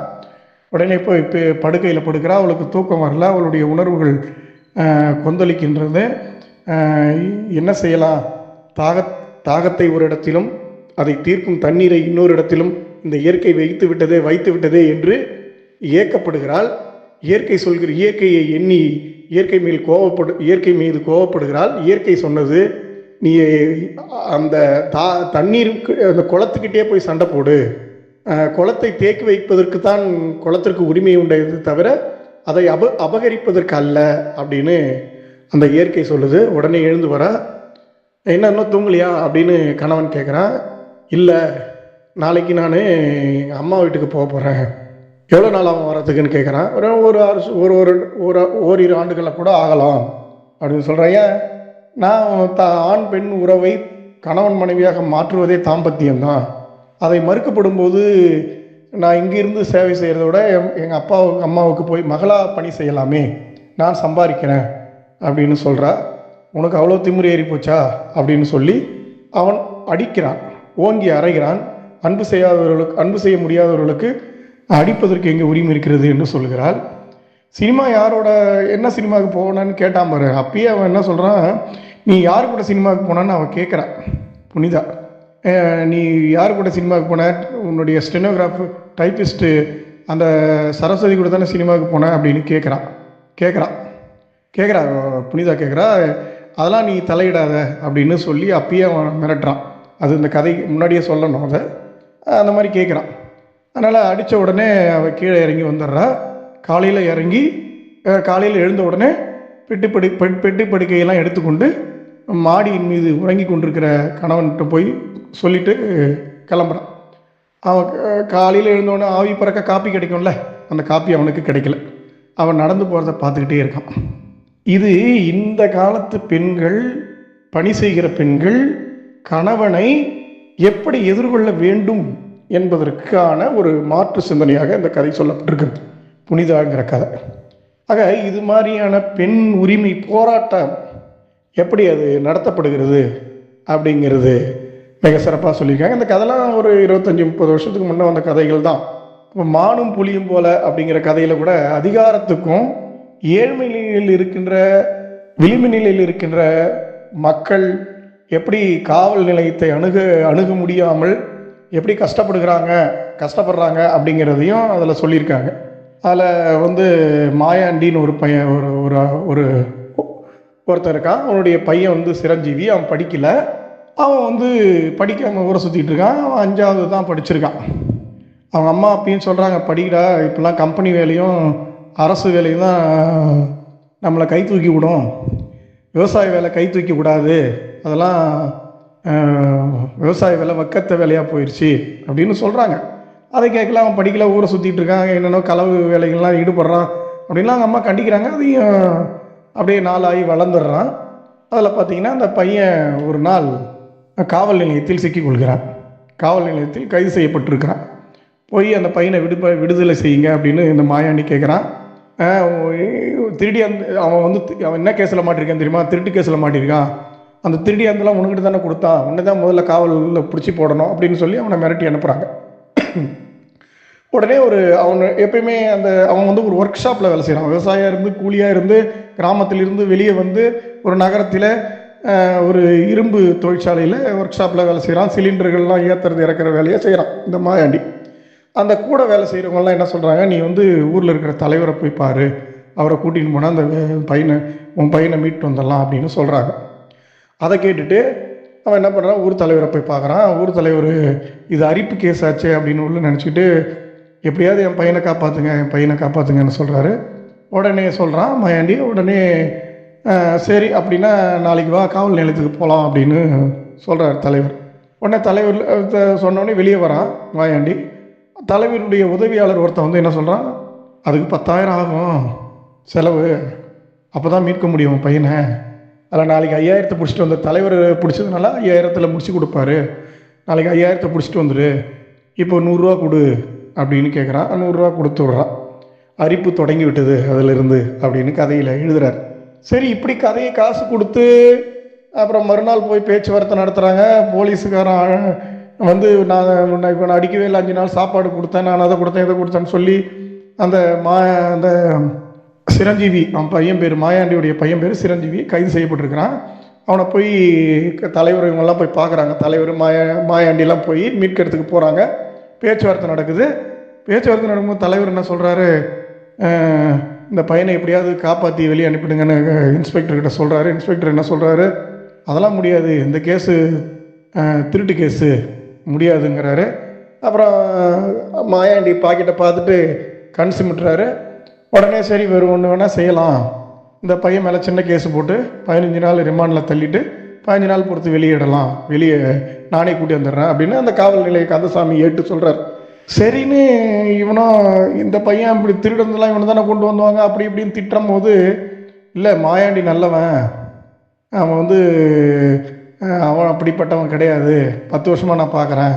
உடனே போய் படுக்கையில் படுக்கிறா. அவளுக்கு தூக்கம் வரல, அவளுடைய உணர்வுகள் கொந்தளிக்கின்றது. என்ன செய்யலாம்? தாகத்தை ஒரு இடத்திலும் அதை தீர்க்கும் தண்ணீரை இன்னொரு இடத்திலும் இந்த இயற்கை வைத்து விட்டதே என்று ஏக்கப்படுகிறாள். இயற்கையை எண்ணி இயற்கை மீது கோவப்படுகிறாள். இயற்கை சொன்னது, நீ அந்த தண்ணீருக்கு அந்த குளத்துக்கிட்டே போய் சண்டை போடு, குளத்தை தேக்கி வைப்பதற்கு தான் குளத்திற்கு உரிமை உண்டது தவிர அதை அபகரிப்பதற்கு அல்ல அப்படின்னு அந்த இயற்கை சொல்லுது. உடனே எழுந்து வர, என்ன இன்னும் தூங்கலையா அப்படின்னு கணவன் கேட்குறான். இல்லை, நாளைக்கு நான் எங்கள் அம்மா வீட்டுக்கு போக போகிறேன். எவ்வளோ நாள் அவன் வரத்துக்குன்னு கேட்குறான். ஓரிரு ஆண்டுகளை கூட ஆகலாம் அப்படின்னு சொல்கிறேன். ஏன்? நான் ஆண் பெண் உறவை கணவன் மனைவியாக மாற்றுவதே தாம்பத்தியம்தான். அதை மறுக்கப்படும் போது நான் இங்கிருந்து சேவை செய்கிறத விட எங்கள் அம்மாவுக்கு போய் மகளாக பணி செய்யலாமே, நான் சம்பாதிக்கிறேன் அப்படின்னு சொல்கிறா. உனக்கு அவ்வளோ திமிரு ஏறி போச்சா அப்படின்னு சொல்லி அவன் அடிக்கிறான், ஓங்கி அறைகிறான். அன்பு செய்ய முடியாதவர்களுக்கு அடிப்பதற்கு எங்கே உரிமை இருக்கிறது என்று சொல்கிறாள். சினிமா என்ன சினிமாவுக்கு போனான்னு கேட்டான் பாரு. அப்பயே அவன் என்ன சொல்கிறான், நீ யார் கூட சினிமாவுக்கு போனான்னு அவன் கேட்குறான். புனிதா, நீ யார் கூட சினிமாவுக்கு போன? உன்னுடைய ஸ்டெனோகிராஃபர் டைப்பிஸ்ட்டு அந்த சரஸ்வதி கூட தானே சினிமாவுக்கு போனேன் அப்படின்னு கேட்குறா புனிதா கேட்குறா. அதெல்லாம் நீ தலையிடாத அப்படின்னு சொல்லி அப்பயே அவன் மிரட்டுறான். அது இந்த கதை முன்னாடியே சொல்லணும். அதை அந்த மாதிரி கேட்குறான். அதனால் அடித்த உடனே அவள் கீழே இறங்கி வந்துடுறா. காலையில் எழுந்த உடனே பெட்டி படுக்கையெல்லாம் எடுத்துக்கொண்டு மாடியின் மீது உறங்கி கொண்டிருக்கிற கணவன்கிட்ட போய் சொல்லிட்டு கிளம்புறான். அவன் காலையில் எழுந்தோடனே ஆவி பறக்க காப்பி கிடைக்கும்ல, அந்த காப்பி அவனுக்கு கிடைக்கல. அவன் நடந்து போகிறத பார்த்துக்கிட்டே இருக்கான். இது இந்த காலத்து பெண்கள், பணி செய்கிற பெண்கள் கணவனை எப்படி எதிர்கொள்ள வேண்டும் என்பதற்கான ஒரு மாற்று சிந்தனையாக இந்த கதை சொல்லப்பட்டிருக்கிறது, புனிதாங்கிற கதை. ஆக இது மாதிரியான பெண் உரிமை போராட்டம் எப்படி அது நடத்தப்படுகிறது அப்படிங்கிறது மிக சிறப்பாக சொல்லியிருக்காங்க. இந்த கதைலாம் ஒரு 25-30 வருஷத்துக்கு முன்னே வந்த கதைகள் தான். இப்போ மானும் புலியும் போல அப்படிங்கிற கதையில் கூட அதிகாரத்துக்கும் ஏழ்மை நிலையில் இருக்கின்ற, விளிம்பு நிலையில் இருக்கின்ற மக்கள் எப்படி காவல் நிலையத்தை அணுக முடியாமல் எப்படி கஷ்டப்படுறாங்க அப்படிங்கிறதையும் அதில் சொல்லியிருக்காங்க. அதில் மாயாண்டின்னு ஒரு பையன் ஒருத்தர் இருக்கான். அவனுடைய பையன் சிரஞ்சீவி. அவன் படிக்கலை. அவன் படிக்காமல் ஊரை சுற்றிட்டு இருக்கான். அவன் 5வது தான் படிச்சிருக்கான். அவங்க அம்மா அப்பயும் சொல்கிறாங்க, படிக்கடா, இப்போல்லாம் கம்பெனி வேலையும் அரசு வேலையும் தான் நம்மளை கை தூக்கி விடும், விவசாய வேலை கை தூக்கி விடாது, அதெல்லாம் விவசாய வேலை வக்கத்த வேலையாக போயிடுச்சு அப்படின்னு சொல்கிறாங்க. அதை கேட்கல, அவன் படிக்கல, ஊரை சுற்றிட்டு இருக்காங்க, என்னென்ன களவு வேலைகள்லாம் ஈடுபடுறான் அப்படின்லாம் அவங்க அம்மா கண்டிக்கிறாங்க. அதையும் அப்படியே நாளாகி வளர்ந்துடுறான். அதில் பார்த்திங்கன்னா அந்த பையன் ஒரு நாள் காவல் நிலையத்தில் சிக்கிக்கொள்கிறான். காவல் நிலையத்தில் கைது செய்யப்பட்டிருக்கிறான். போய் அந்த பையனை விடுதலை செய்யுங்க அப்படின்னு இந்த மாயாண்டி கேட்குறான். திருடி அவன் என்ன கேஸில் மாட்டிருக்கான் தெரியுமா? திருட்டு கேஸில் மாட்டிருக்கான். அந்த திருடி அந்தெல்லாம் உனக்கிட்ட தானே கொடுத்தான், உன்னை தான் முதல்ல காவலில் பிடிச்சி போடணும் அப்படின்னு சொல்லி அவனை மிரட்டி அனுப்புகிறாங்க. உடனே அவன் எப்பயுமே அவன் ஒரு ஒர்க் ஷாப்பில் வேலை செய்கிறான். விவசாயியாக இருந்து கூலியாக இருந்து கிராமத்திலிருந்து வெளியே ஒரு நகரத்தில் ஒரு இரும்பு தொழிற்சாலையில் ஒர்க் ஷாப்பில் வேலை செய்கிறான். சிலிண்டர்கள்லாம் ஏற்றுறது இறக்குற வேலையை செய்கிறான் இந்த மாயாண்டி. அந்த கூட வேலை செய்கிறவங்கலாம் என்ன சொல்கிறாங்க, நீ ஊரில் இருக்கிற தலைவரை போய் பாரு, அவரை கூட்டின்னு போனால் அந்த உன் பையனை மீட்டு வந்துடலாம் அப்படின்னு சொல்கிறாங்க. அதை கேட்டுட்டு அவன் என்ன பண்ணுறான், ஊர் தலைவரை போய் பார்க்குறான். ஊர் தலைவர் இது அரிப்பு கேஸ் ஆச்சு அப்படின்னு உள்ள நினச்சிக்கிட்டு, எப்படியாவது என் பையனை காப்பாற்றுங்கன்னு சொல்கிறாரு. உடனே சொல்கிறான் மாயாண்டி. உடனே சரி அப்படின்னா நாளைக்கு வா, காவல் நிலையத்துக்கு போகலாம் அப்படின்னு சொல்கிறார் தலைவர். உடனே தலைவர் சொன்னோடனே வெளியே வரான் மாயாண்டி. தலைவருடைய உதவியாளர் ஒருத்தன் என்ன சொல்கிறான், அதுக்கு 10,000 ஆகும் செலவு, அப்போ தான் மீட்க முடியும் உன் பையனை. அதில் நாளைக்கு 5000 பிடிச்சிட்டு வந்த தலைவர் பிடிச்சதுனால 5000 முடிச்சு கொடுப்பாரு. நாளைக்கு 5000 பிடிச்சிட்டு வந்துடு, இப்போ 100 கொடு அப்படின்னு கேட்குறான். 100 கொடுத்து விட்றான். அரிப்பு தொடங்கி விட்டது அதிலிருந்து அப்படின்னு கதையில் எழுதுறார். சரி, இப்படி கதையை காசு கொடுத்து அப்புறம் மறுநாள் போய் பேச்சுவார்த்தை நடத்துகிறாங்க. போலீஸுக்காரன் வந்து நான் இப்போ அடிக்கவே இல்லை, 5 நாள் சாப்பாடு கொடுத்தேன், நான் அதை கொடுத்தேன் இதை கொடுத்தேன்னு சொல்லி அந்த அந்த சிரஞ்சீவி, அவன் பையன் பேர் மாயாண்டியுடைய பையன் பேர் சிரஞ்சீவி, கைது செய்யப்பட்டிருக்கிறான். அவனை போய் தலைவர் இவங்கெல்லாம் போய் பார்க்குறாங்க. தலைவர் மாயாண்டிலாம் போய் மீட்கிறதுக்கு போகிறாங்க. பேச்சுவார்த்தை நடக்குது. பேச்சுவார்த்தை நடக்கும்போது தலைவர் என்ன சொல்கிறாரு, இந்த பையனை எப்படியாவது காப்பாற்றி வெளியே அனுப்பிடுங்கன்னு இன்ஸ்பெக்டர்கிட்ட சொல்கிறாரு. இன்ஸ்பெக்டர் என்ன சொல்கிறாரு, அதெல்லாம் முடியாது, இந்த கேஸு திருட்டு கேஸு, முடியாதுங்கிறாரு. அப்புறம் மாயாண்டி பாக்கெட்டை பார்த்துட்டு கண் சிமிட்டுறாரு. உடனே சரி வேறு ஒன்று வேணால் செய்யலாம், இந்த பையன் மேலே சின்ன கேஸு போட்டு 15 நாள் ரிமாண்டில் தள்ளிட்டு 15 நாள் பொறுத்து வெளியிடலாம், வெளியே நானே கூட்டி வந்துடுறேன் அப்படின்னு அந்த காவல் நிலைய கந்தசாமி ஏட்டு சொல்கிறார். சரின்னு இவனும் இந்த பையன் இப்படி திருடந்தெல்லாம் இவனை தானே கொண்டு வந்துவாங்க அப்படி இப்படின்னு திட்டும் போது, இல்லை மாயாண்டி நல்லவன், அவன் வந்து அவன் அப்படிப்பட்டவன் கிடையாது, 10 வருஷமாக நான் பார்க்குறேன்,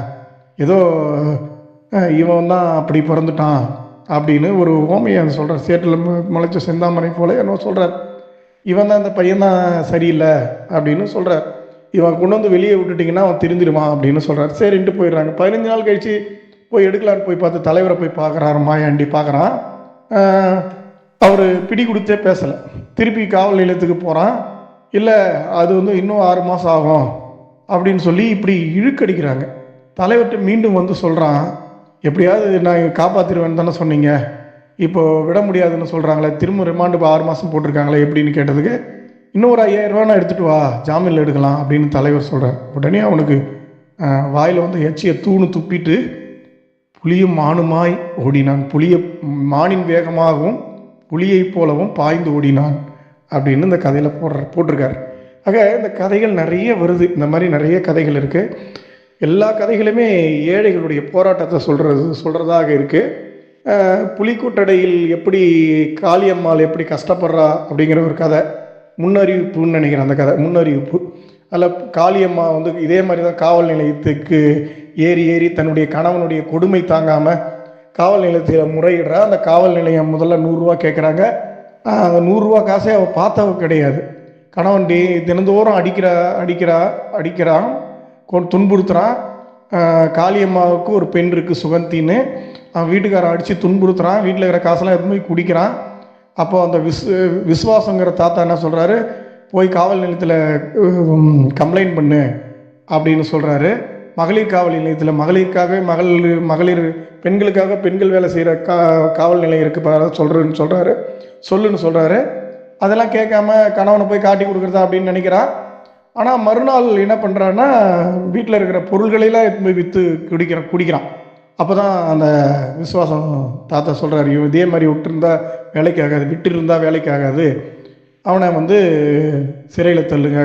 ஏதோ இவன் தான் அப்படி பிறந்துட்டான் அப்படின்னு ஒரு ஓமையை சொல்கிறார். சேற்றில் முளைச்ச செந்தாமரை போல என்ன சொல்கிறார். இவன் தான் இந்த பையன் தான் சரியில்லை அப்படின்னு சொல்கிறார். இவன் கொண்டு வந்து வெளியே விட்டுட்டிங்கன்னா அவன் திருந்திடுவான் அப்படின்னு சொல்கிறார். சரின்ட்டு போயிடுறாங்க. 15 நாள் கழித்து போய் எடுக்கலான்னு போய் பார்த்து தலைவரை போய் பார்க்குறாரு. மாயாண்டி பார்க்குறான். அவர் பிடி கொடுத்தே பேசலை. திருப்பி காவல் நிலையத்துக்கு போகிறான். இல்லை அது வந்து இன்னும் 6 மாதம் ஆகும் அப்படின்னு சொல்லி இப்படி இழுக்கடிக்கிறாங்க. தலைவர்கிட்ட மீண்டும் வந்து சொல்கிறான், எப்படியாவது நான் காப்பாற்றிடுவேன்னு தானே சொன்னீங்க, இப்போ விட முடியாதுன்னு சொல்கிறாங்களே, திரும்ப ரிமாண்டு 6 மாதம் போட்டிருக்காங்களே எப்படின்னு கேட்டதுக்கு, இன்னும் ஒரு 5000 ரூபா நான் எடுத்துகிட்டு வா, ஜாமீனில் எடுக்கலாம் அப்படின்னு தலைவர் சொல்கிறார். உடனே அவனுக்கு வாயில் வந்து எச்சியை துப்பிட்டு புலியும் மானுமாய் ஓடினான், மானின் வேகமாகவும் புலியைப் போலவும் பாய்ந்து ஓடினான் அப்படின்னு இந்த கதையில் போட்டிருக்காரு. ஆக இந்த கதைகள் நிறைய வருது. இந்த மாதிரி நிறைய கதைகள் இருக்குது. எல்லா கதைகளுமே ஏழைகளுடைய போராட்டத்தை சொல்கிறதாக இருக்குது. புலிக்கூட்டடையில் எப்படி காளியம்மாள் எப்படி கஷ்டப்படுறா அப்படிங்கிற ஒரு கதை, முன்னறிவிப்புன்னு நினைக்கிறேன். அந்த கதை முன்னறிவிப்பு. அதில் காளியம்மா வந்து இதே மாதிரி தான் காவல் நிலையத்துக்கு ஏறி தன்னுடைய கணவனுடைய கொடுமை தாங்காமல் காவல் நிலையத்தில் முறையிடுறா. அந்த காவல் நிலையம் முதல்ல 100 ரூபா கேட்குறாங்க. அந்த 100 ரூபா காசே அவள் பார்த்தவ கிடையாது. கணவன் தினந்தோறும் அடிக்கிறான், துன்புறுத்துறான். காளியம்மாவுக்கு ஒரு பெண் இருக்குது சுகந்தின்னு, அவன் வீட்டுக்காரன் அடித்து துன்புறுத்துறான். வீட்டில் இருக்கிற காசெல்லாம் எடுத்து போய் குடிக்கிறான். அப்போ அந்த விஸ்வாசங்கிற தாத்தா என்ன சொல்கிறாரு, போய் காவல் நிலையத்தில் கம்ப்ளைண்ட் பண்ணு அப்படின்னு சொல்கிறாரு. மகளிர் காவல் நிலையத்தில் மகளிருக்காக மகளிர் பெண்களுக்காக பெண்கள் வேலை செய்கிற காவல் நிலையம் இருக்குது சொல்லுன்னு சொல்கிறாரு. அதெல்லாம் கேட்காம கணவனை போய் காட்டி கொடுக்குறதா அப்படின்னு நினைக்கிறான். ஆனால் மறுநாள் என்ன பண்ணுறான்னா, வீட்டில் இருக்கிற பொருள்களெல்லாம் எடுத்து போய் விற்று குடிக்கிறான். அப்போ தான் அந்த விசுவாசம் தாத்தா சொல்கிறாரு, இதே மாதிரி விட்டுருந்தா வேலைக்கு ஆகாது, விட்டுருந்தா வேலைக்கு ஆகாது, அவனை வந்து சிறையில் தள்ளுங்க,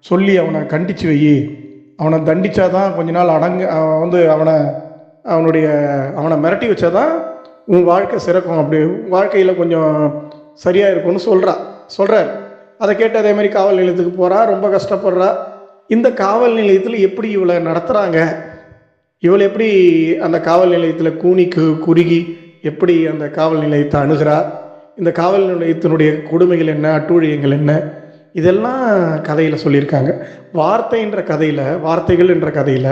சொல்லி அவனை கண்டித்து வை, அவனை தண்டிச்சாதான் கொஞ்ச நாள் அவன் வந்து அவனை மிரட்டி வச்சாதான் உன் வாழ்க்கை சிறக்கும், அப்படி வாழ்க்கையில் கொஞ்சம் சரியாக இருக்கும்னு சொல்கிறார். அதை கேட்டு அதே மாதிரி காவல் நிலையத்துக்கு போகிறா. ரொம்ப கஷ்டப்படுறா. இந்த காவல் நிலையத்தில் எப்படி இவளை நடத்துகிறாங்க, இவளை எப்படி அந்த காவல் நிலையத்தில் குறுகி எப்படி அந்த காவல் நிலையத்தை அணுகிறா, இந்த காவல் நிலையத்தினுடைய கொடுமைகள் என்ன, அட்டூழியங்கள் என்ன, இதெல்லாம் கதையில் சொல்லியிருக்காங்க. வார்த்தைகள் என்ற கதையில்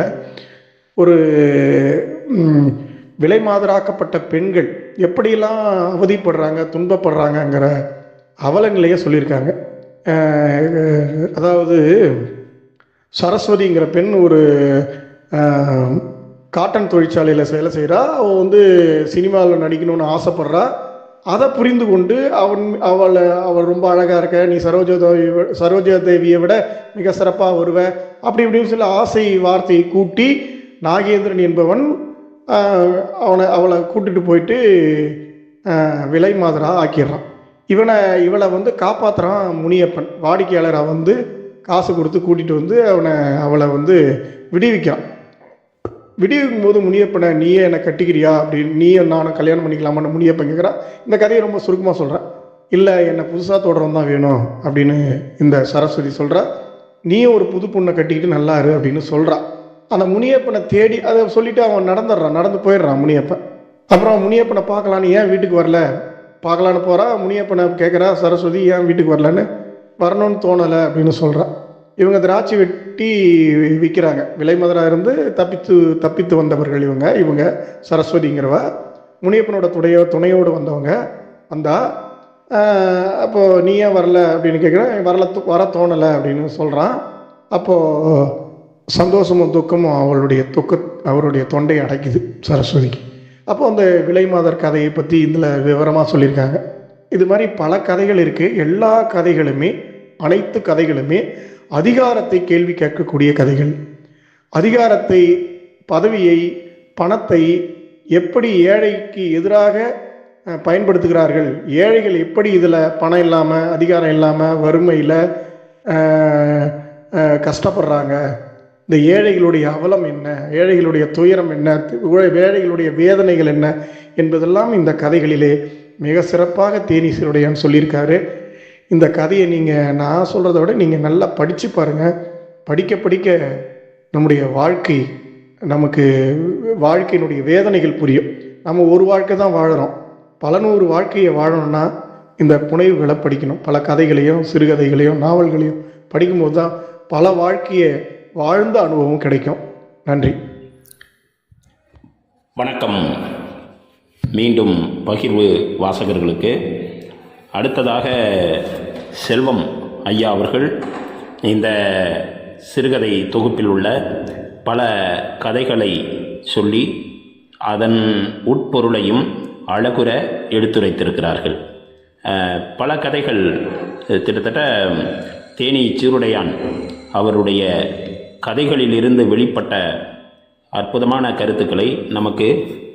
ஒரு விலை மாதராக்கப்பட்ட பெண்கள் எப்படியெல்லாம் அவதிப்படுறாங்க, துன்பப்படுறாங்கங்கிற அவலங்களையே சொல்லியிருக்காங்க. அதாவது சரஸ்வதிங்கிற பெண் ஒரு காட்டன் தொழிற்சாலையில் வேலை செய்கிறா. அவள் வந்து சினிமாவில் நடிக்கணும்னு ஆசைப்படுறா. அதை புரிந்து கொண்டு அவள் ரொம்ப அழகாக இருக்க, நீ சரோஜா தேவியை விட மிக சிறப்பாக வருவ அப்படி இப்படின்னு சொல்லி ஆசை வார்த்தையை கூட்டி நாகேந்திரன் என்பவன் அவளை கூட்டிட்டு போயிட்டு விலை மாதரா ஆக்கிடுறான். இவளை வந்து காப்பாற்றுறான் முனியப்பன். வாடிக்கையாளரை வந்து காசு கொடுத்து கூட்டிகிட்டு வந்து அவளை வந்து விடுவிக்கிறான். விடுவிக்கும் போது முனியப்பனை, நீயே என்னை கட்டிக்கிறியா அப்படின்னு, நீயே நானும் கல்யாணம் பண்ணிக்கலாமான்னு முனியப்பன் கேட்குறான். இந்த கதையை ரொம்ப சுருக்கமாக சொல்கிறேன். இல்லை என்னை புதுசாக தொடரம் தான் வேணும் அப்படின்னு இந்த சரஸ்வதி சொல்கிறா. நீ ஒரு புது பொண்ணை கட்டிக்கிட்டு நல்லா இரு அப்படின்னு சொல்கிறா. அந்த முனியப்பனை தேடி அதை சொல்லிவிட்டு அவன் நடந்து போயிடுறான் முனியப்பன். அப்புறம் முனியப்பனை பார்க்கலான்னு ஏன் வீட்டுக்கு வரல பார்க்கலான்னு போகிறா. முனியப்பனை கேட்குறா சரஸ்வதி ஏன் வீட்டுக்கு வரலன்னு. வரணும்னு தோணலை அப்படின்னு சொல்கிறான். இவங்க திராட்சை வெட்டி விற்கிறாங்க. விலைமதராக இருந்து தப்பித்து வந்தவர்கள் இவங்க சரஸ்வதிங்கிறவ. முனியப்பனோட துணையோடு வந்தவங்க வந்தா. அப்போது நீ ஏன் வரல அப்படின்னு கேட்குறேன். வர தோணலை அப்படின்னு சொல்கிறான். அப்போது சந்தோஷமும் துக்கமும் அவருடைய தொண்டையை அடைக்குது சரஸ்வதிக்கு. அப்போ அந்த விலைமாதர் கதையை பற்றி இதில் விவரமாக சொல்லியிருக்காங்க. இது மாதிரி பல கதைகள் இருக்குது. எல்லா கதைகளுமே, அனைத்து கதைகளுமே அதிகாரத்தை கேள்வி கேட்கக்கூடிய கதைகள். அதிகாரத்தை, பதவியை, பணத்தை எப்படி ஏழைக்கு எதிராக பயன்படுத்துகிறார்கள், ஏழைகள் எப்படி இதில் பணம் இல்லாமல், அதிகாரம் இல்லாமல், வறுமையில் கஷ்டப்படுறாங்க, இந்த ஏழைகளுடைய அவலம் என்ன, ஏழைகளுடைய துயரம் என்ன, ஏழைகளுடைய வேதனைகள் என்ன என்பதெல்லாம் இந்த கதைகளிலே மிக சிறப்பாக தேனீசருடையான் சொல்லியிருக்காரு. இந்த கதையை நீங்கள் நான் சொல்கிறத விட நீங்கள் நல்லா படித்து பாருங்கள். படிக்க நம்முடைய நமக்கு வாழ்க்கையினுடைய வேதனைகள் புரியும். நம்ம ஒரு வாழ்க்கை தான் வாழறோம். பல நூறு வாழ்க்கையை வாழணும்னா இந்த புனைவுகளை படிக்கணும். பல கதைகளையும் சிறுகதைகளையும் நாவல்களையும் படிக்கும்போது தான் பல வாழ்க்கையை வாழ்ந்த அனுபவம் கிடைக்கும். நன்றி. வணக்கம். மீண்டும் பகிர்வு வாசகர்களுக்கு. அடுத்ததாக செல்வம் ஐயா அவர்கள் இந்த சிறுகதை தொகுப்பில் உள்ள பல கதைகளை சொல்லி அதன் உட்பொருளையும் அழகுற எடுத்துரைத்திருக்கிறார்கள். பல கதைகள் கிட்டத்தட்ட தேனி சீருடையான் அவருடைய கதைகளிலிருந்து வெளிப்பட்ட அற்புதமான கருத்துக்களை நமக்கு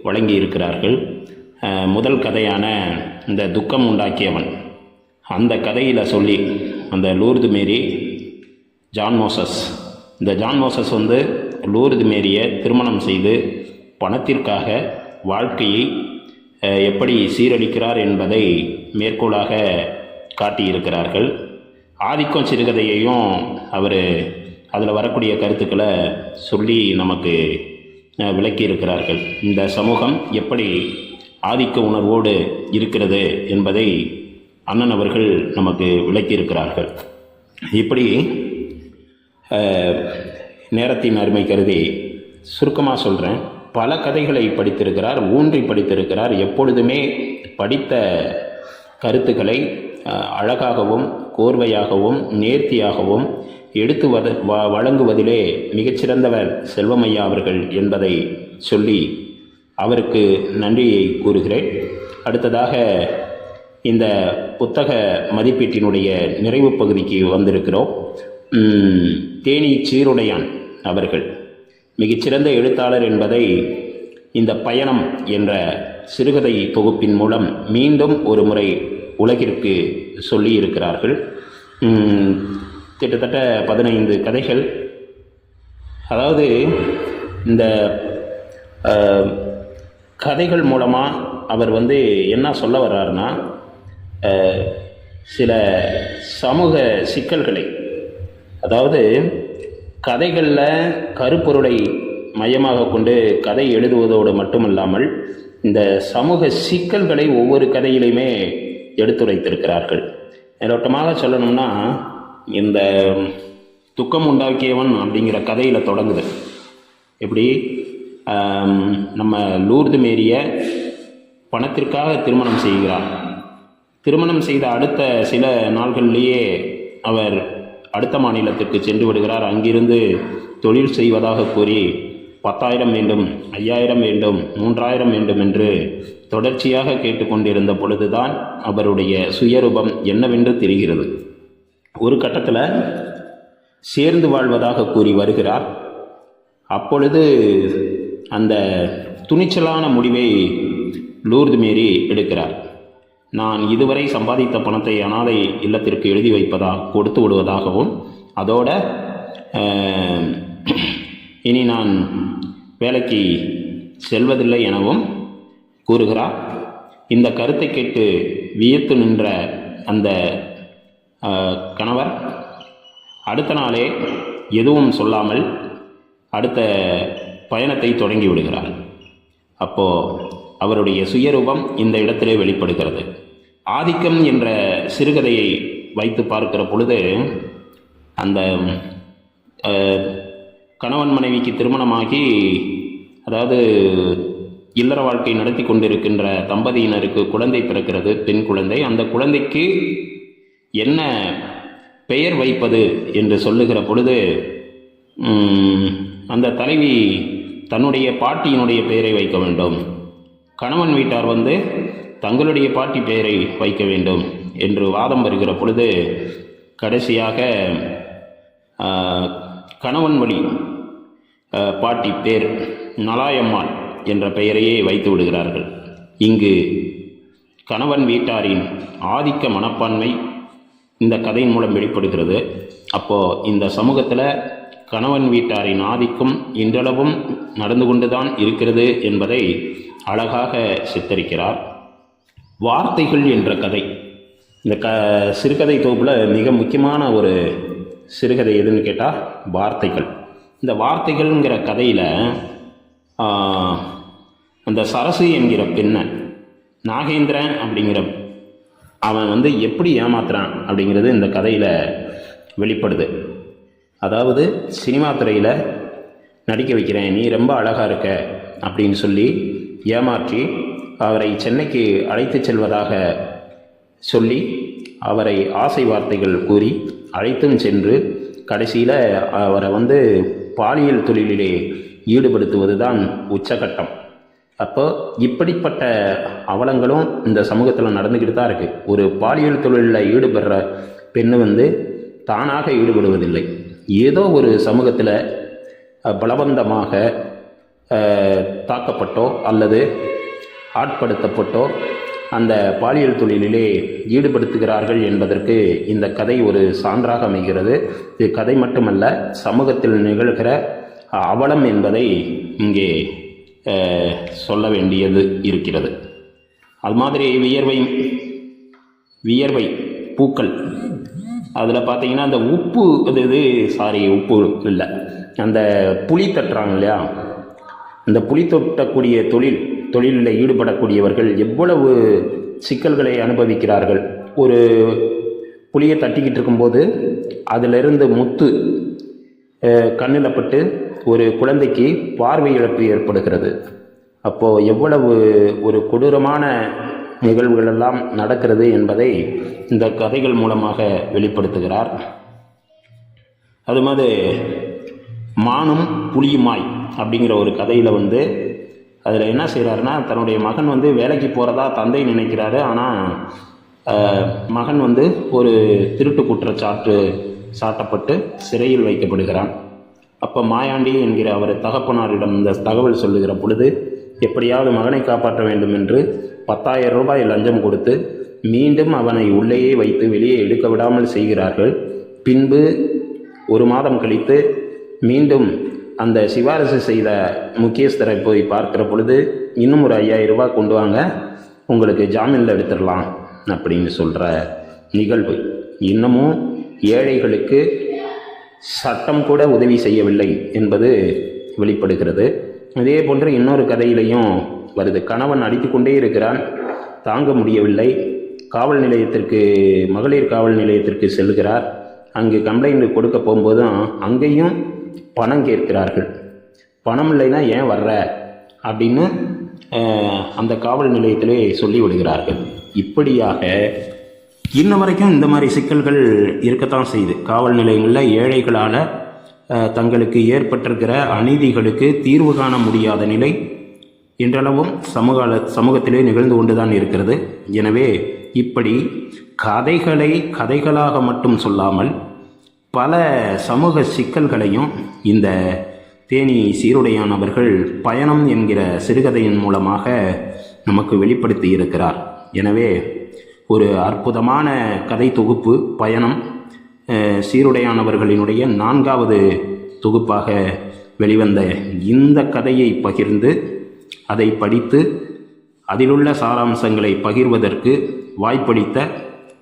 வழங்கி இருக்கிறார்கள். முதல் கதையான இந்த துக்கம் உண்டாக்கியவன், அந்த கதையில் சொல்லி அந்த லூர்து மேரி ஜான் மோசஸ், இந்த ஜான் மோசஸ் லூர்து மேரியை திருமணம் செய்து பணத்திற்காக வாழ்க்கையை எப்படி சீரழிக்கிறார் என்பதை மேற்கோளாக காட்டியிருக்கிறார்கள். ஆதிக்கம் சிறுகதையையும் அவர் அதில் வரக்கூடிய கருத்துக்களை சொல்லி நமக்கு விளக்கி இருக்கிறார்கள். இந்த சமூகம் எப்படி ஆதிக்க உணர்வோடு இருக்கிறது என்பதை அண்ணன் அவர்கள் நமக்கு விளக்கியிருக்கிறார்கள். இப்படி நேரத்தின் அருமை கருதி சுருக்கமாக சொல்கிறேன். பல கதைகளை படித்திருக்கிறார், ஊன்றி படித்திருக்கிறார். எப்பொழுதுமே படித்த கருத்துக்களை அழகாகவும் கோர்வையாகவும் நேர்த்தியாகவும் எடுத்து வழங்குவதிலே மிகச்சிறந்தவர் செல்வமையா அவர்கள் என்பதை சொல்லி அவருக்கு நன்றியை கூறுகிறேன். அடுத்ததாக இந்த புத்தக மதிப்பீட்டினுடைய நிறைவு பகுதிக்கு வந்திருக்கிறோம். தேனி சீருடையான் அவர்கள் மிகச்சிறந்த எழுத்தாளர் என்பதை இந்த பயணம் என்ற சிறுகதை தொகுப்பின் மூலம் மீண்டும் ஒரு முறை உலகிற்கு சொல்லி இருக்கிறார்கள். கிட்டத்தட்ட 15 கதைகள். அதாவது இந்த கதைகள் மூலமாக அவர் என்ன சொல்ல வர்றாருன்னா, சில சமூக சிக்கல்களை, அதாவது கதைகளில் கருப்பொருளை மையமாக கொண்டு கதை எழுதுவதோடு மட்டுமல்லாமல் இந்த சமூக சிக்கல்களை ஒவ்வொரு கதையிலையுமே எடுத்துரைத்திருக்கிறார்கள். மேலோட்டமாக சொல்லணும்னா, இந்த துக்கம் உண்டாக்கியவன் அப்படிங்கிற கதையில் தொடங்குது. எப்படி நம்ம லூர்து மேரியை பணத்திற்காக திருமணம் செய்கிறார். திருமணம் செய்த அடுத்த சில நாள்களிலேயே அவர் அடுத்த மாநிலத்திற்கு சென்று விடுகிறார். அங்கிருந்து தொழில் செய்வதாக கூறி 10,000 வேண்டும், 5,000 வேண்டும், 3,000 வேண்டும் என்று தொடர்ச்சியாக கேட்டுக்கொண்டிருந்த பொழுதுதான் அவருடைய சுயரூபம் என்னவென்று தெரிகிறது. ஒரு கட்டத்தில் சேர்ந்து வாழ்வதாக கூறி வருகிறார். அப்பொழுது அந்த துணிச்சலான முடிவை லூர்து மேரி எடுக்கிறார். நான் இதுவரை சம்பாதித்த பணத்தை அனாதை இல்லத்திற்கு எழுதி கொடுத்து விடுவதாகவும், அதோட இனி நான் வேலைக்கு செல்வதில்லை எனவும் கூறுகிறார். இந்த கருத்தை கேட்டு வியத்து நின்ற அந்த கணவர் அடுத்த நாளே எதுவும் சொல்லாமல் அடுத்த பயணத்தை தொடங்கி விடுகிறார். அப்போது அவருடைய சுயரூபம் இந்த இடத்திலே வெளிப்படுகிறது. ஆதிக்கம் என்ற சிறுகதையை வைத்து பார்க்கிற பொழுது அந்த கணவன் மனைவிக்கு திருமணமாகி, அதாவது இல்லற வாழ்க்கை நடத்தி கொண்டிருக்கின்ற தம்பதியினருக்கு குழந்தை பிறக்கிறது, பெண் குழந்தை. அந்த குழந்தைக்கு என்ன பெயர் வைப்பது என்று சொல்லுகிற பொழுது அந்த தலைவி தன்னுடைய பாட்டியினுடைய பெயரை வைக்க வேண்டும், கணவன் வீட்டார் தங்களுடைய பாட்டி பெயரை வைக்க வேண்டும் என்று வாதம் வருகிற பொழுது கடைசியாக கணவன் வழி பாட்டி பேர் நலாயம்மாள் என்ற பெயரையே வைத்து விடுகிறார்கள். இங்கு கணவன் வீட்டாரின் ஆதிக்க மனப்பான்மை இந்த கதையின் மூலம் வெளிப்படுகிறது. அப்போது இந்த சமூகத்தில் கணவன் வீட்டாரின் ஆதிக்கம் இன்றளவும் நடந்து கொண்டுதான் இருக்கிறது என்பதை அழகாக சித்தரிக்கிறார். வார்த்தைகள் என்ற கதை இந்த சிறுகதை தொகுப்பில் மிக முக்கியமான ஒரு சிறுகதை எதுன்னு கேட்டால் வார்த்தைகள். இந்த வார்த்தைகள்ங்கிற கதையில் அந்த சரசு என்கிற பெண்ணை நாகேந்திரன் அப்படிங்கிற அவன் எப்படி ஏமாத்துறான் அப்படிங்கிறது இந்த கதையில் வெளிப்படுது. அதாவது சினிமா துறையில் நடிக்க வைக்கிறேன், நீ ரொம்ப அழகாக இருக்க அப்படின்னு சொல்லி ஏமாற்றி அவரை சென்னைக்கு அழைத்து செல்வதாக சொல்லி அவரை ஆசை வார்த்தைகள் கூறி அழைத்தும் சென்று கடைசியில் அவரை பாலியல் தொழிலிலே ஈடுபடுத்துவது தான் உச்சகட்டம். அப்போ இப்படிப்பட்ட அவலங்களும் இந்த சமூகத்தில் நடந்துக்கிட்டு தான் இருக்குது. ஒரு பாலியல் தொழிலில் ஈடுபடுற பெண்ணு தானாக ஈடுபடுவதில்லை, ஏதோ ஒரு சமூகத்தில் பலவந்தமாக தாக்கப்பட்டோ அல்லது ஆட்படுத்தப்பட்டோ அந்த பாலியல் தொழிலிலே ஈடுபடுத்துகிறார்கள் என்பதற்கு இந்த கதை ஒரு சான்றாக அமைகிறது. இது கதை மட்டுமல்ல, சமூகத்தில் நிகழ்கிற அவலம் என்பதை இங்கே சொல்ல வேண்டியது இருக்கிறது. அது மாதிரி வியர்வை பூக்கள் அதில் பார்த்தீங்கன்னா அந்த உப்பு உப்பு இல்லை, அந்த புளி தட்டுறாங்க இல்லையா, அந்த புளி தொட்டக்கூடிய தொழிலில் ஈடுபடக்கூடியவர்கள் எவ்வளவு சிக்கல்களை அனுபவிக்கிறார்கள். ஒரு புளியை தட்டிக்கிட்டு இருக்கும்போது அதிலிருந்து முத்து கண்ணில் பட்டு ஒரு குழந்தைக்கு பார்வை இழப்பு ஏற்படுகிறது. அப்போது எவ்வளவு ஒரு கொடூரமான நிகழ்வுகள் எல்லாம் நடக்கிறது என்பதை இந்த கதைகள் மூலமாக வெளிப்படுத்துகிறார். அது மாதிரி மானும் புலியுமாய் அப்படிங்கிற ஒரு கதையில் அதில் என்ன செய்கிறாருன்னா, தன்னுடைய மகன் வேலைக்கு போகிறதா தந்தை நினைக்கிறாரு. ஆனால் மகன் ஒரு திருட்டு குற்றச்சாட்டு சாட்டப்பட்டு சிறையில் வைக்கப்படுகிறான். அப்போ மாயாண்டி என்கிற அவர் தகப்பனாரிடம் இந்த தகவல் சொல்லுகிற பொழுது எப்படியாவது மகனை காப்பாற்ற வேண்டும் என்று 10,000 ரூபாய் லஞ்சம் கொடுத்து மீண்டும் அவனை உள்ளேயே வைத்து வெளியே எடுக்க விடாமல் செய்கிறார்கள். பின்பு 1 மாதம் கழித்து மீண்டும் அந்த சிபாரிசு செய்த முக்கியஸ்தரை போய் பார்க்கிற பொழுது இன்னும் ஒரு 5,000 ரூபாய் கொண்டு வாங்க, உங்களுக்கு ஜாமீனில் எடுத்துடலாம் அப்படின்னு சொல்கிற நிகழ்வு. இன்னமும் ஏழைகளுக்கு சட்டம் கூட உதவி செய்யவில்லை என்பது வெளிப்படுகிறது. இதே போன்று இன்னொரு கதையிலையும் வருது. கணவன் அடித்து கொண்டே இருக்கிறான், தாங்க முடியவில்லை, மகளிர் காவல் நிலையத்திற்கு செல்கிறார். அங்கு கம்ப்ளைண்ட் கொடுக்க போகும்போதும் அங்கேயும் பணம் கேட்கிறார்கள். பணம் இல்லைன்னா ஏன் வர்ற அப்படின்னு அந்த காவல் நிலையத்திலே சொல்லி விடுகிறார்கள். இப்படியாக இன்ன வரைக்கும் இந்த மாதிரி சிக்கல்கள் இருக்கத்தான் செய்யுது. காவல் நிலையங்களில் ஏழைகளால் தங்களுக்கு ஏற்பட்டிருக்கிற அநீதிகளுக்கு தீர்வு காண முடியாத நிலை இன்றளவும் சமூகத்திலே நிகழ்ந்து கொண்டுதான் இருக்கிறது. எனவே இப்படி கதைகளாக மட்டும் சொல்லாமல் பல சமூக சிக்கல்களையும் இந்த தேனி சீருடையான் அவர்கள் பயணம் என்கிற சிறுகதையின் மூலமாக நமக்கு வெளிப்படுத்தி இருக்கிறார். எனவே ஒரு அற்புதமான கதை தொகுப்பு பயணம் சீருடையான் அவர்களினுடைய 4வது தொகுப்பாக வெளிவந்த இந்த கதையை பகிர்ந்து அதை படித்து அதிலுள்ள சாராம்சங்களை பகிர்வதற்கு வாய்ப்பளித்த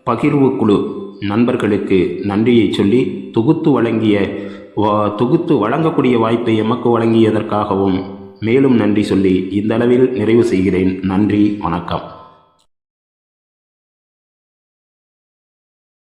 பகிர்வு குழு நண்பர்களுக்கு நன்றியை சொல்லி தொகுத்து வழங்கக்கூடிய வாய்ப்பை எமக்கு வழங்கியதற்காகவும் மேலும் நன்றி சொல்லி இந்த அளவில் நிறைவு செய்கிறேன். நன்றி, வணக்கம்.